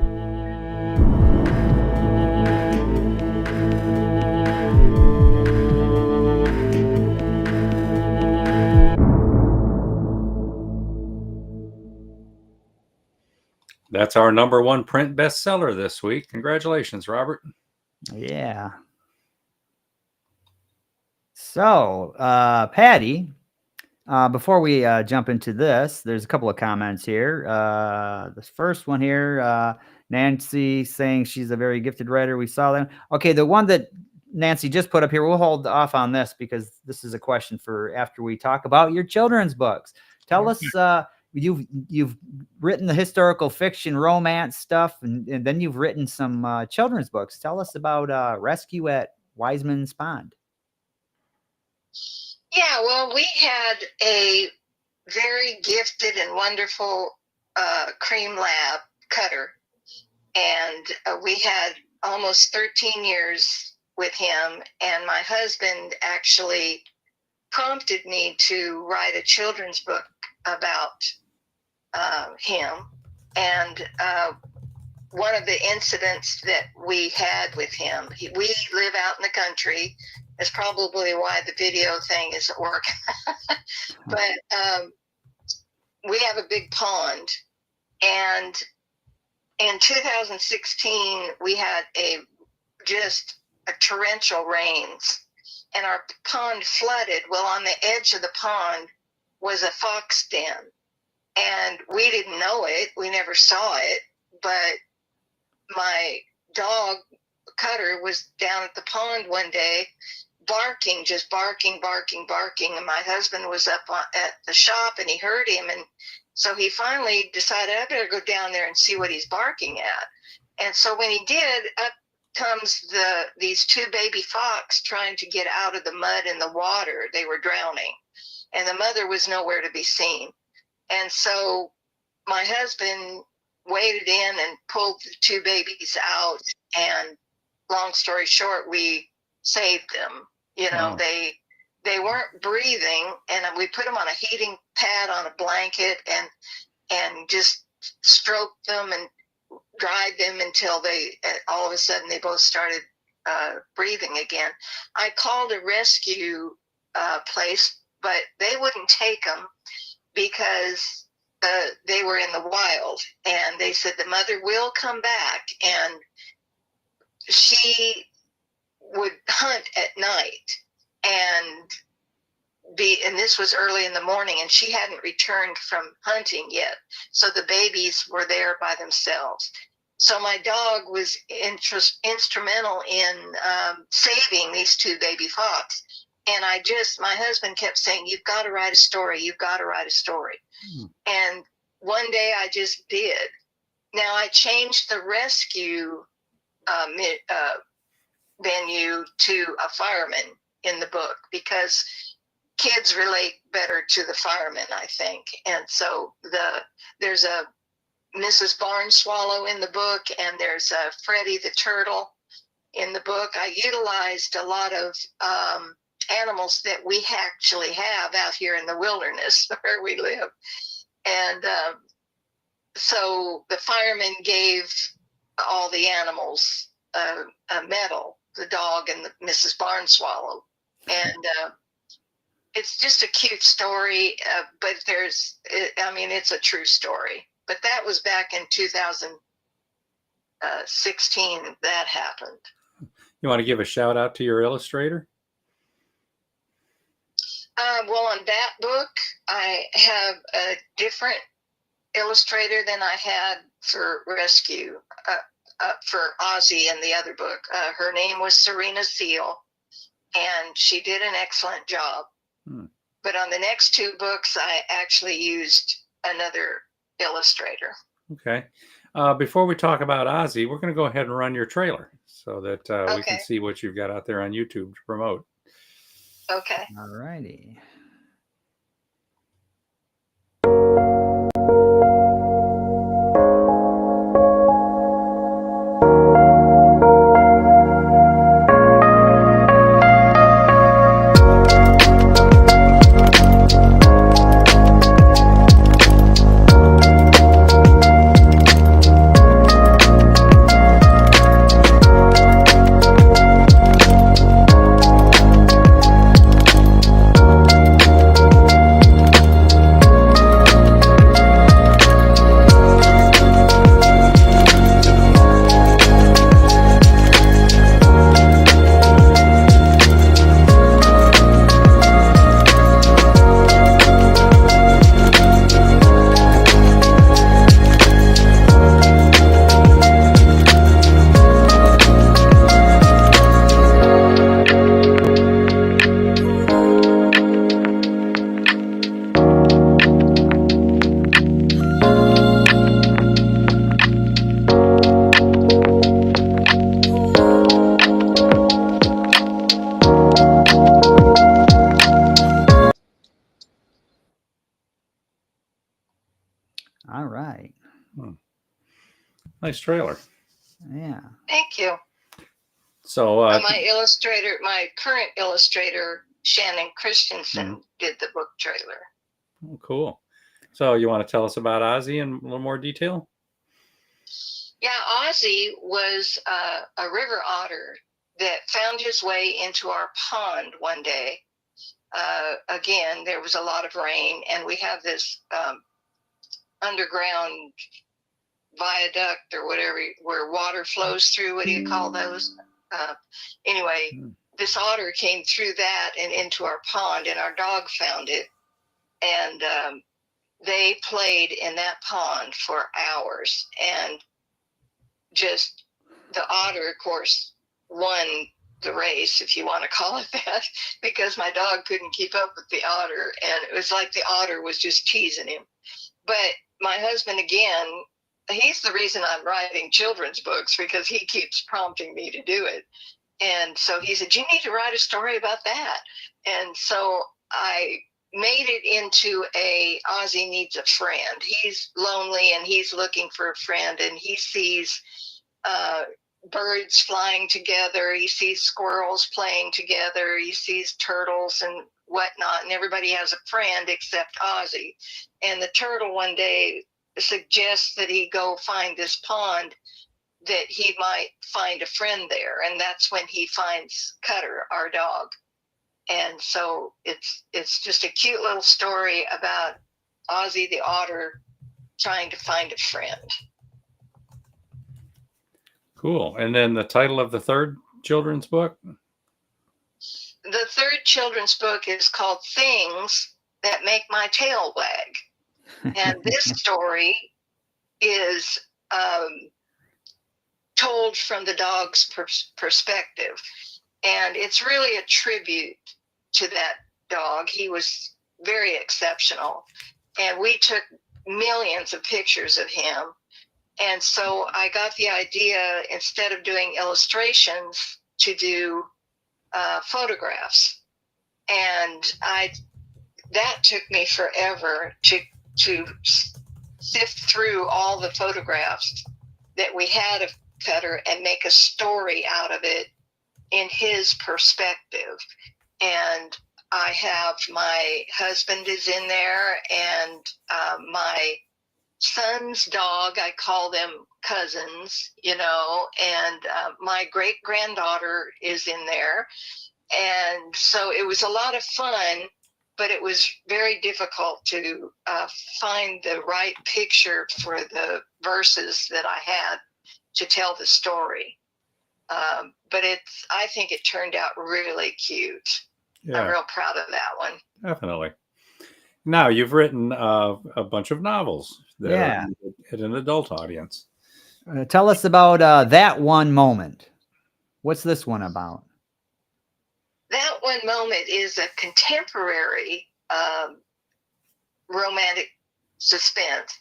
That's our #1 print bestseller this week. Congratulations, Robert. Yeah. So, Patty, before we jump into this, there's a couple of comments here. This first one here, Nancy saying she's a very gifted writer. We saw them. Okay, the one that Nancy just put up here, we'll hold off on this because this is a question for after we talk about your children's books. Tell us, you've written the historical fiction, romance stuff, and then you've written some children's books. Tell us about Rescue at Wiseman's Pond. Yeah, well, we had a very gifted and wonderful cream lab cutter, and we had almost 13 years with him, and my husband actually prompted me to write a children's book about him. And one of the incidents that we had with him, we live out in the country. That's probably why the video thing isn't working. But we have a big pond, and in 2016 we had just a torrential rains, and our pond flooded. Well, on the edge of the pond was a fox den, and we didn't know it. We never saw it, but my dog Cutter was down at the pond one day barking, just barking, and my husband was up at the shop, and he heard him, and so he finally decided, I better go down there and see what he's barking at. And so when he did, up comes these two baby fox trying to get out of the mud and the water. They were drowning, and the mother was nowhere to be seen. And so my husband waded in and pulled the two babies out, and long story short, we saved them. You know, they weren't breathing, and we put them on a heating pad on a blanket and just stroked them and dried them until all of a sudden they both started breathing again. I called a rescue place, but they wouldn't take them because they were in the wild, and they said the mother will come back, and she would hunt at night and this was early in the morning, and she hadn't returned from hunting yet, so the babies were there by themselves. So my dog was instrumental in saving these two baby fox. And my husband kept saying, you've got to write a story. You've got to write a story. And one day I just did. Now I changed the rescue venue to a fireman in the book because kids relate better to the firemen, I think. And so there's a Mrs. Barn Swallow in the book, and there's a Freddie the Turtle in the book. I utilized a lot of animals that we actually have out here in the wilderness where we live. And so the firemen gave all the animals a medal, the dog and the Mrs. Barn Swallow. And it's just a cute story, but it's a true story. But that was back in 2016. 16 that happened. You want to give a shout out to your illustrator? Well, on that book, I have a different illustrator than I had for Rescue, for Ozzy and the other book. Her name was Serena Seal, and she did an excellent job. But on the next two books, I actually used another illustrator. Okay. Before we talk about Ozzy, we're going to go ahead and run your trailer so that we can see what you've got out there on YouTube to promote. Okay. All righty. All right. Nice trailer. Yeah. Thank you. So my current illustrator, Shannon Christensen, did the book trailer. Oh, cool. So you want to tell us about Ozzy in a little more detail? Yeah, Ozzy was a river otter that found his way into our pond one day. Again, there was a lot of rain, and we have this underground viaduct or whatever where water flows through. What do you call those? Anyway, this otter came through that and into our pond, and our dog found it. And they played in that pond for hours. And just the otter, of course, won the race, if you want to call it that, because my dog couldn't keep up with the otter. And it was like the otter was just teasing him. But my husband, again, he's the reason I'm writing children's books, because he keeps prompting me to do it. And so he said, you need to write a story about that. And so I made it into a Ozzy needs a friend. He's lonely and he's looking for a friend, and he sees birds flying together. He sees squirrels playing together. He sees turtles and whatnot, and everybody has a friend except Ozzy. And the turtle one day suggests that he go find this pond, that he might find a friend there. And that's when he finds Cutter, our dog. And so it's just a cute little story about Ozzy the otter trying to find a friend. Cool. And then the title of the third children's book? The third children's book is called Things That Make My Tail Wag. And this story is told from the dog's perspective. And it's really a tribute to that dog. He was very exceptional. And we took millions of pictures of him. And so I got the idea, instead of doing illustrations, to do photographs. And that took me forever to sift through all the photographs that we had of Cutter and make a story out of it in his perspective. And I have my husband is in there, and my son's dog, I call them cousins, and my great granddaughter is in there. And so it was a lot of fun, but it was very difficult to find the right picture for the verses that I had. to tell the story. But I think it turned out really cute. Yeah. I'm real proud of that one. Definitely. Now, you've written a bunch of novels that Yeah. are at an adult audience. Tell us about That One Moment. What's this one about? That One Moment is a contemporary romantic suspense.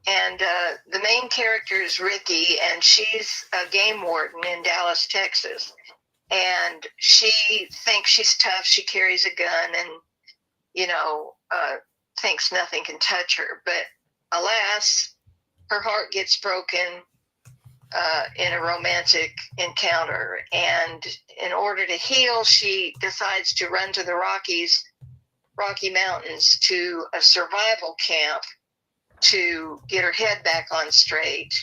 And the main character is Ricky, and she's a game warden in Dallas, Texas. And she thinks she's tough. She carries a gun and, thinks nothing can touch her. But alas, her heart gets broken in a romantic encounter. And in order to heal, she decides to run to the Rocky Mountains to a survival camp to get her head back on straight.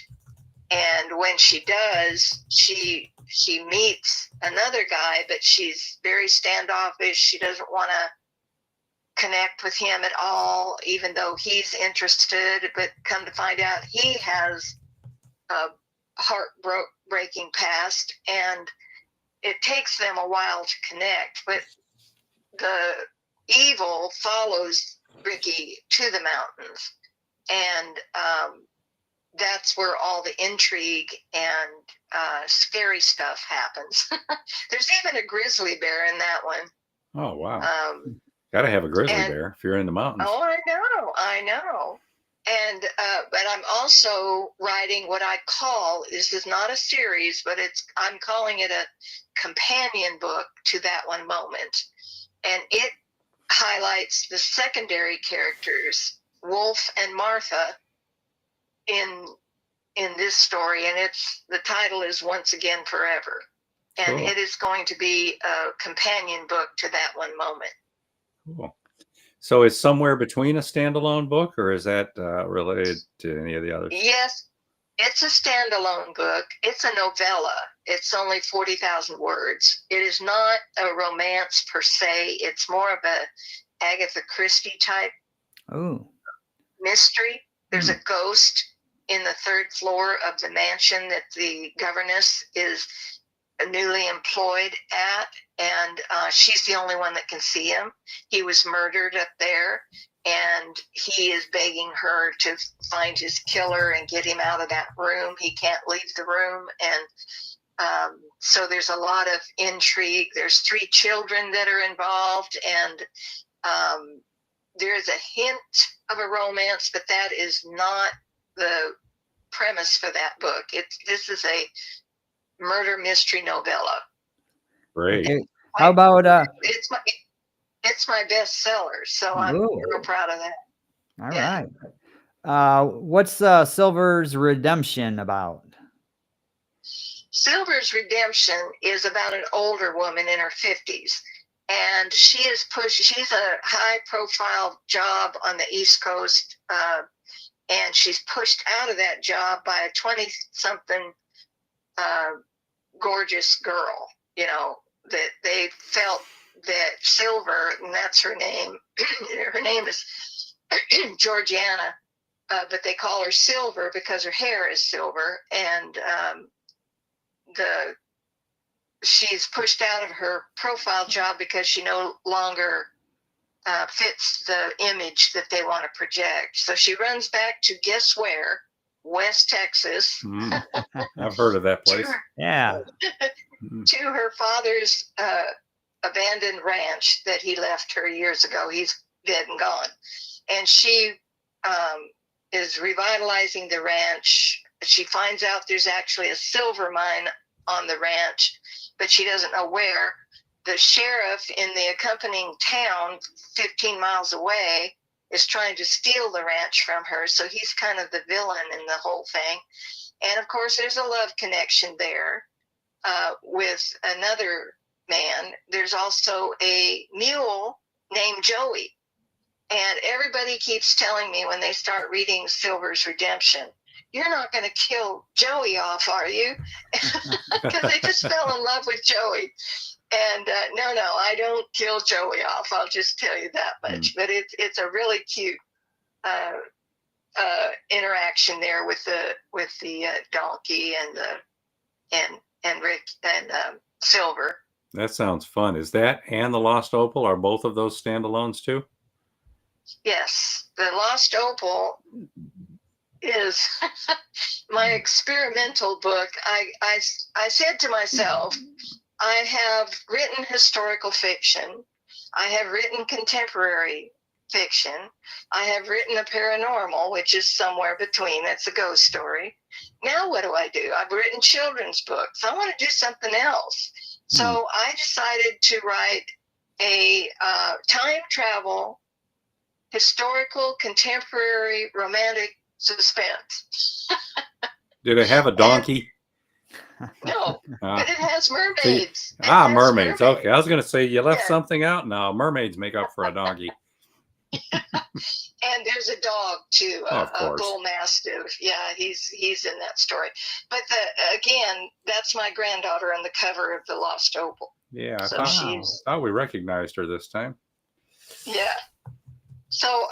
And when she does, she meets another guy, but she's very standoffish. She doesn't want to connect with him at all, even though he's interested. But come to find out, he has a heartbreaking past, and it takes them a while to connect. But the evil follows Ricky to the mountains. And that's where all the intrigue and scary stuff happens. There's even a grizzly bear in that one. Oh, wow. Got to have a grizzly bear if you're in the mountains. Oh, I know. And but I'm also writing what I call, this is not a series, but I'm calling it a companion book to That One Moment. And it highlights the secondary characters, Wolf and Martha, in this story, and the title is Once Again Forever, and Cool. It is going to be a companion book to That One Moment. Cool. So it's somewhere between a standalone book, or is that related to any of the others? Yes, it's a standalone book. It's a novella. It's only 40,000 words. It is not a romance per se. It's more of a Agatha Christie type mystery. There's a ghost in the third floor of the mansion that the governess is newly employed at, and she's the only one that can see him. He was murdered up there, and he is begging her to find his killer and get him out of that room. He can't leave the room, and so there's a lot of intrigue. There's 3 children that are involved, and there's a hint of a romance, but that is not the premise for that book. This is a murder mystery novella. Great. Okay. How about it's my bestseller, so I'm real proud of that. All right. What's Silver's Redemption about? Silver's Redemption is about an older woman in her 50s, and she's a high-profile job on the East Coast, and she's pushed out of that job by a 20-something gorgeous girl, that they felt that Silver, and that's her name, her name is Georgiana, but they call her Silver because her hair is silver, and she's pushed out of her profile job because she no longer fits the image that they want to project. So she runs back to guess where? West Texas. I've heard of that place. To her father's abandoned ranch that he left her years ago. He's dead and gone. And she is revitalizing the ranch. She finds out there's actually a silver mine on the ranch, but she doesn't know where. The sheriff in the accompanying town 15 miles away is trying to steal the ranch from her, so he's kind of the villain in the whole thing. And of course, there's a love connection there with another man. There's also a mule named Joey. And everybody keeps telling me when they start reading Silver's Redemption, you're not going to kill Joey off, are you? Because they just fell in love with Joey. And no, I don't kill Joey off. I'll just tell you that much. But it's a really cute interaction there with the donkey and Rick and Silver. That sounds fun. Is that and the Lost Opal, are both of those standalones too? Yes, the Lost Opal is my experimental book. I said to myself, I have written historical fiction. I have written contemporary fiction. I have written a paranormal, which is somewhere between. That's a ghost story. Now what do? I've written children's books. I want to do something else. So I decided to write a time travel, historical, contemporary, romantic suspense. Did it have a donkey? No, but it has mermaids. Mermaids. Okay, I was going to say you left something out. No, mermaids make up for a donkey. And there's a dog too, a bull mastiff. Yeah, he's in that story. But again, that's my granddaughter on the cover of the Lost Opal. Yeah, I thought we recognized her this time. Yeah. So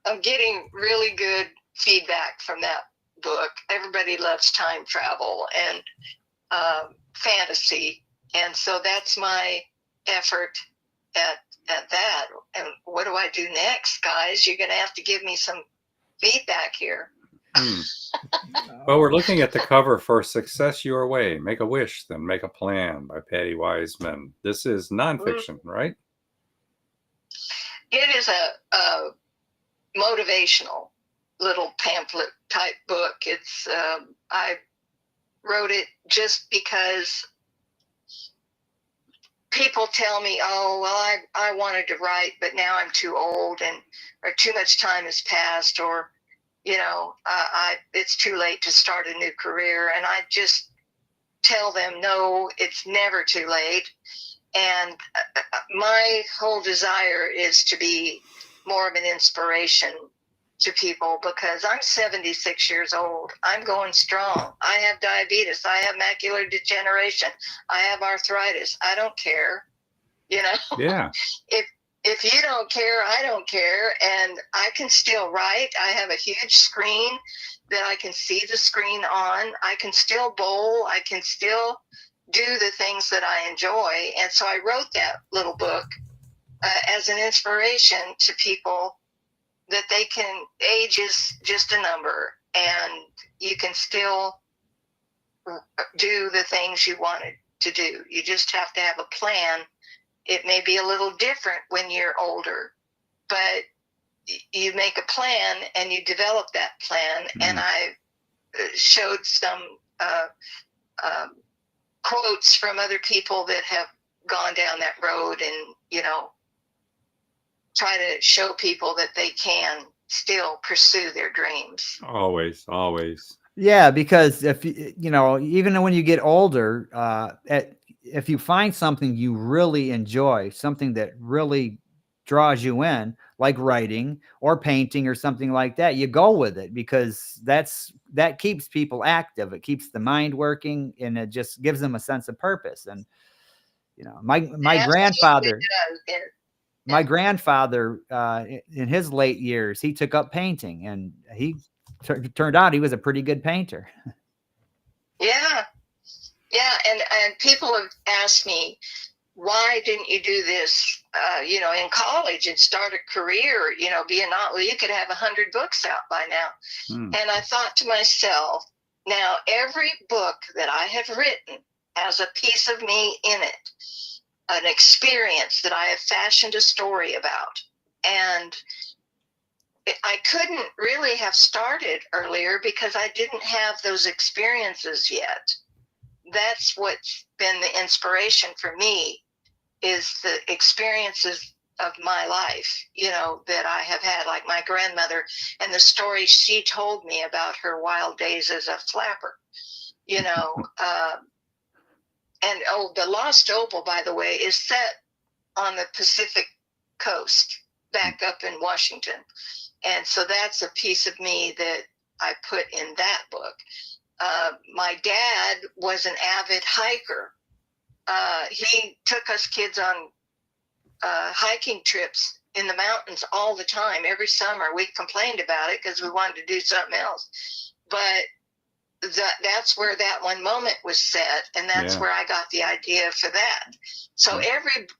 I'm getting really good feedback from that book. Everybody loves time travel and fantasy, and so that's my effort at that. And what do I do next, guys? You're going to have to give me some feedback here. Well, we're looking at the cover for Success Your Way. Make a Wish, Then Make a Plan by Patty Wiseman. This is nonfiction, right? It is a motivational little pamphlet type book. It's I wrote it just because people tell me, oh, well, I wanted to write, but now I'm too old or too much time has passed, or, it's too late to start a new career. And I just tell them, no, it's never too late. And my whole desire is to be more of an inspiration to people, because I'm 76 years old. I'm going strong. I have diabetes. I have macular degeneration. I have arthritis. I don't care. Yeah. If you don't care, I don't care. And I can still write. I have a huge screen that I can see the screen on. I can still bowl. I can still do the things that I enjoy. And so I wrote that little book as an inspiration to people, that they can, age is just a number, and you can still do the things you wanted to do. You just have to have a plan. It may be a little different when you're older, but you make a plan and you develop that plan. And I showed some quotes from other people that have gone down that road, and, try to show people that they can still pursue their dreams. Always. Yeah, because if even when you get older, if you find something you really enjoy, something that really draws you in, like writing or painting or something like that, you go with it, because that keeps people active. It keeps the mind working, and it just gives them a sense of purpose. And my grandfather. My grandfather, in his late years, he took up painting, and he turned out he was a pretty good painter. Yeah. And people have asked me, why didn't you do this, in college and start a career, be an author? You could have 100 books out by now. And I thought to myself, now every book that I have written has a piece of me in it, an experience that I have fashioned a story about. And I couldn't really have started earlier because I didn't have those experiences yet. That's what's been the inspiration for me, is the experiences of my life, that I have had, like my grandmother and the story she told me about her wild days as a flapper, And the Lost Opal, by the way, is set on the Pacific coast, back up in Washington. And so that's a piece of me that I put in that book. My dad was an avid hiker. He took us kids on hiking trips in the mountains all the time. Every summer we complained about it because we wanted to do something else. But that's where that one moment was set, and that's where I got the idea for that. So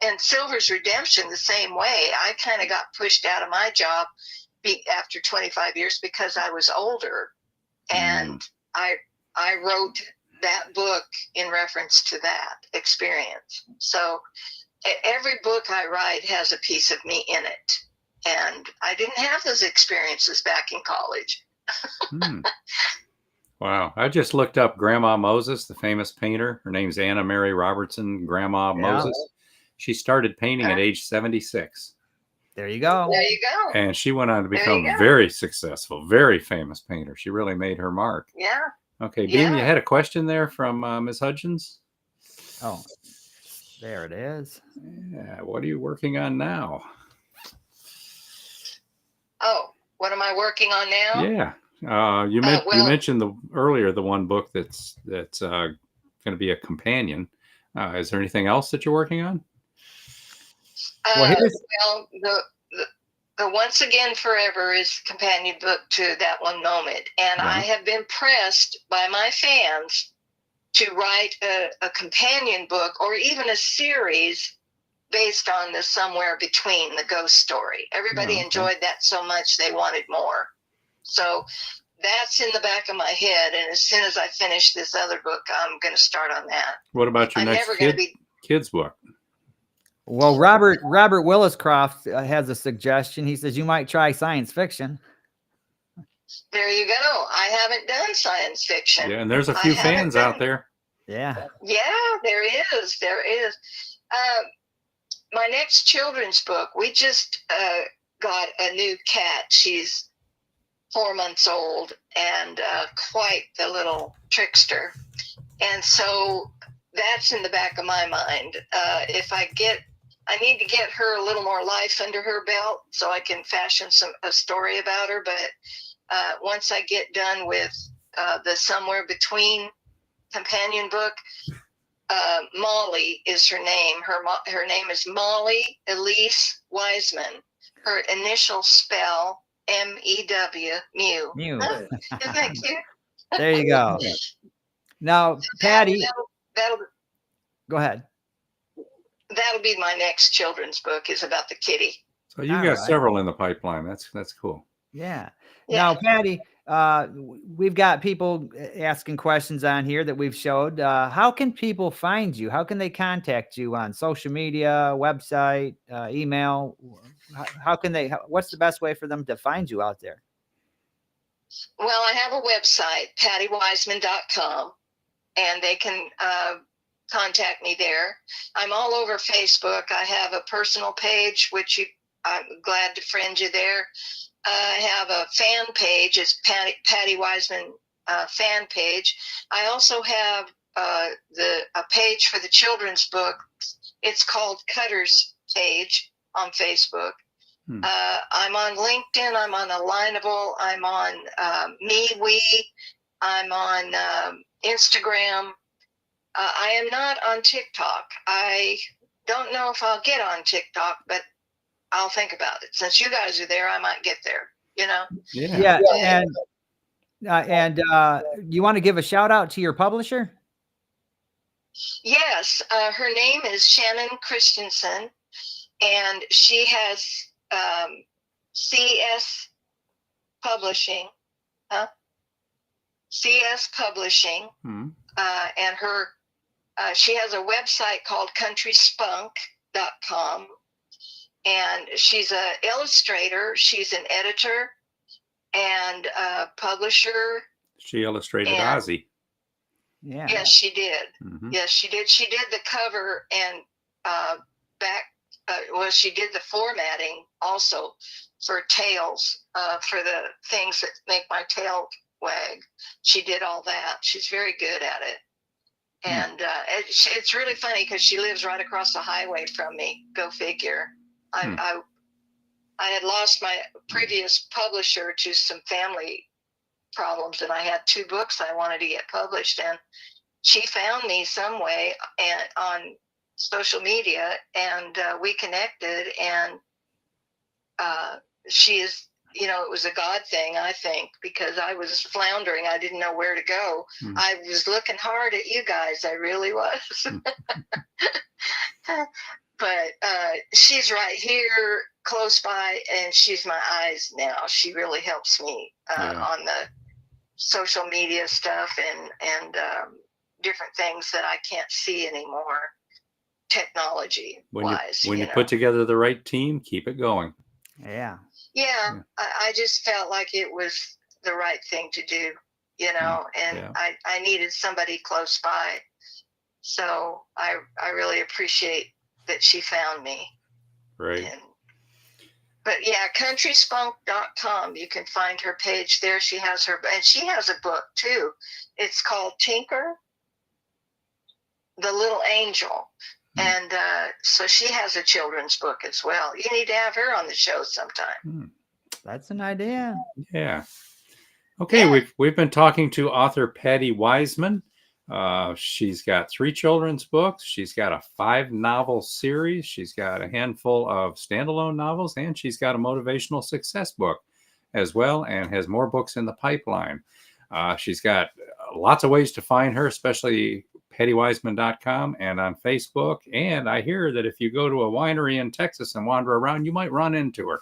and Silver's Redemption the same way. I kind of got pushed out of my job after 25 years because I was older, and I wrote that book in reference to that experience. So every book I write has a piece of me in it, and I didn't have those experiences back in college. Wow. I just looked up Grandma Moses, the famous painter. Her name's Anna Mary Robertson, Grandma Moses. She started painting at age 76. There you go. There you go. And she went on to become very successful, very famous painter. She really made her mark. Yeah. Okay, Beem, you had a question there from Ms. Hudgens? Oh, there it is. Yeah, what are you working on now? Oh, what am I working on now? Yeah. You mentioned earlier the one book that's going to be a companion. Is there anything else that you're working on? The Once Again Forever is a companion book to that one moment, and I have been pressed by my fans to write a companion book or even a series based on the Somewhere Between, the ghost story. Everybody enjoyed that so much they wanted more. So that's in the back of my head, and as soon as I finish this other book, I'm going to start on that. What about your next kids book? Well, Robert Williscroft has a suggestion. He says you might try science fiction. There you go. I haven't done science fiction. Yeah, and there's a few fans out there. Yeah. Yeah, there is. There is. My next children's book, we just got a new cat. She's 4 months old and quite the little trickster. And so that's in the back of my mind. I need to get her a little more life under her belt so I can fashion a story about her. But once I get done with the Somewhere Between companion book, Molly is her name. Her name is Molly Elise Wiseman. Her initial spell MEW, Mew. Isn't that cute? There you go. Now, Patty, that'll go ahead. That'll be my next children's book, is about the kitty. So you got several in the pipeline. That's cool. Yeah. Now, Patty, we've got people asking questions on here that we've showed. How can people find you? How can they contact you on social media, website, email? How can they? What's the best way for them to find you out there? Well, I have a website, pattywiseman.com, and they can contact me there. I'm all over Facebook. I have a personal page, which I'm glad to friend you there. I have a fan page. It's Patty Wiseman fan page. I also have a page for the children's book. It's called Cutter's Page on Facebook. I'm on LinkedIn. I'm on Alignable. I'm on MeWe. I'm on Instagram. I am not on TikTok. I don't know if I'll get on TikTok, but I'll think about it. Since you guys are there, I might get there, you know? Yeah. And you want to give a shout out to your publisher? Yes. Her name is Shannon Christensen, and she has CS Publishing. CS Publishing. And she has a website called countryspunk.com. And she's an illustrator. She's an editor and a publisher. She illustrated Ozzy. Yeah. Yes, she did. Yes, she did. She did the cover and she did the formatting also for tails, for the things that make my tail wag. She did all that. She's very good at it. And it's really funny because she lives right across the highway from me. Go figure. I had lost my previous publisher to some family problems, and I had 2 books I wanted to get published, and she found me some way on social media, and we connected, and she is, it was a God thing, I think, because I was floundering. I didn't know where to go. I was looking hard at you guys. I really was. But she's right here close by, and she's my eyes now. She really helps me on the social media stuff and different things that I can't see anymore, technology wise. When you put together the right team, keep it going. Yeah. I just felt like it was the right thing to do, and I needed somebody close by. So I really appreciate that she found me. Right. But yeah, countryspunk.com. You can find her page there. She has a book too. It's called Tinker, the Little Angel. And so she has a children's book as well. You need to have her on the show sometime. That's an idea. Yeah. Okay, we've been talking to author Patty Wiseman. She's got 3 children's books. She's got a 5-novel series. She's got a handful of standalone novels, and she's got a motivational success book as well, and has more books in the pipeline. She's got lots of ways to find her, especially pattywiseman.com and on Facebook. And I hear that if you go to a winery in Texas and wander around, you might run into her.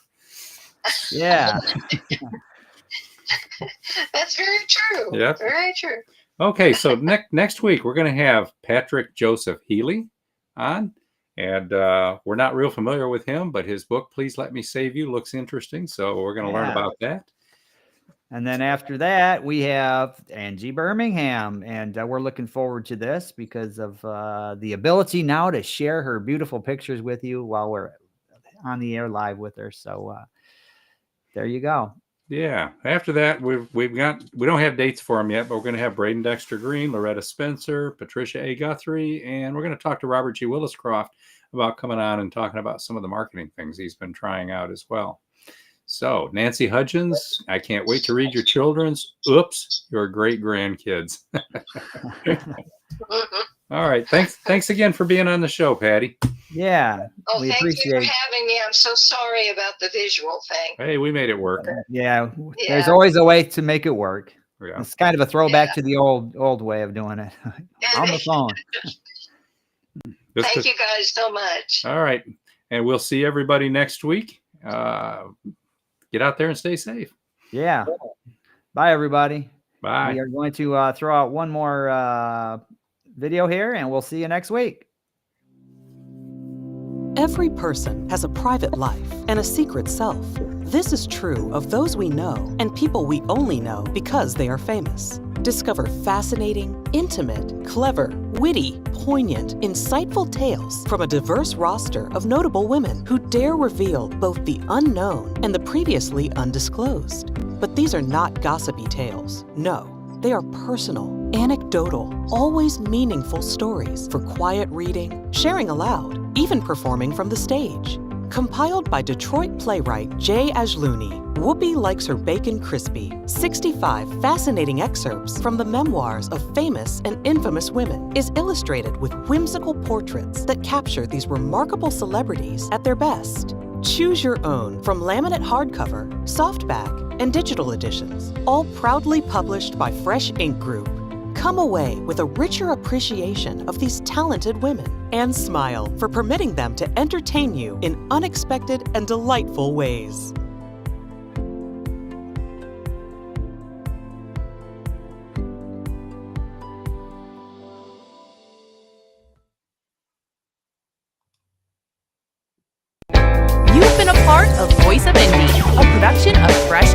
Yeah. That's very true. Yep. Very true. Okay, so next week we're going to have Patrick Joseph Healy on, and we're not real familiar with him, but his book, Please Let Me Save You, looks interesting, so we're going to learn about that. And then after that, we have Angie Birmingham, and we're looking forward to this because of the ability now to share her beautiful pictures with you while we're on the air live with her. So there you go. Yeah. After that, we don't have dates for them yet, but we're going to have Braden Dexter Green, Loretta Spencer, Patricia A. Guthrie, and we're going to talk to Robert G. Williscroft about coming on and talking about some of the marketing things he's been trying out as well. So, Nancy Hudgens, I can't wait to read your children's. Oops, your great grandkids. All right. Thanks again for being on the show, Patty. Yeah. Oh, thank you for having me. I'm so sorry about the visual thing. Hey, we made it work. Yeah. There's always a way to make it work. Yeah. It's kind of a throwback to the old way of doing it on the phone. Thank you guys so much. All right. And we'll see everybody next week. Get out there and stay safe. Yeah. Bye, everybody. Bye. We are going to throw out one more video here, and we'll see you next week. Every person has a private life and a secret self. This is true of those we know and people we only know because they are famous. Discover fascinating, intimate, clever, witty, poignant, insightful tales from a diverse roster of notable women who dare reveal both the unknown and the previously undisclosed. But these are not gossipy tales. No, they are personal, anecdotal, always meaningful stories for quiet reading, sharing aloud, even performing from the stage. Compiled by Detroit playwright Jay Ajluni, Whoopi Likes Her Bacon Crispy, 65 fascinating excerpts from the memoirs of famous and infamous women is illustrated with whimsical portraits that capture these remarkable celebrities at their best. Choose your own from laminate hardcover, softback, and digital editions, all proudly published by Fresh Ink Group. Come away with a richer appreciation of these talented women and smile for permitting them to entertain you in unexpected and delightful ways. You've been a part of Voice of Indie, a production of Fresh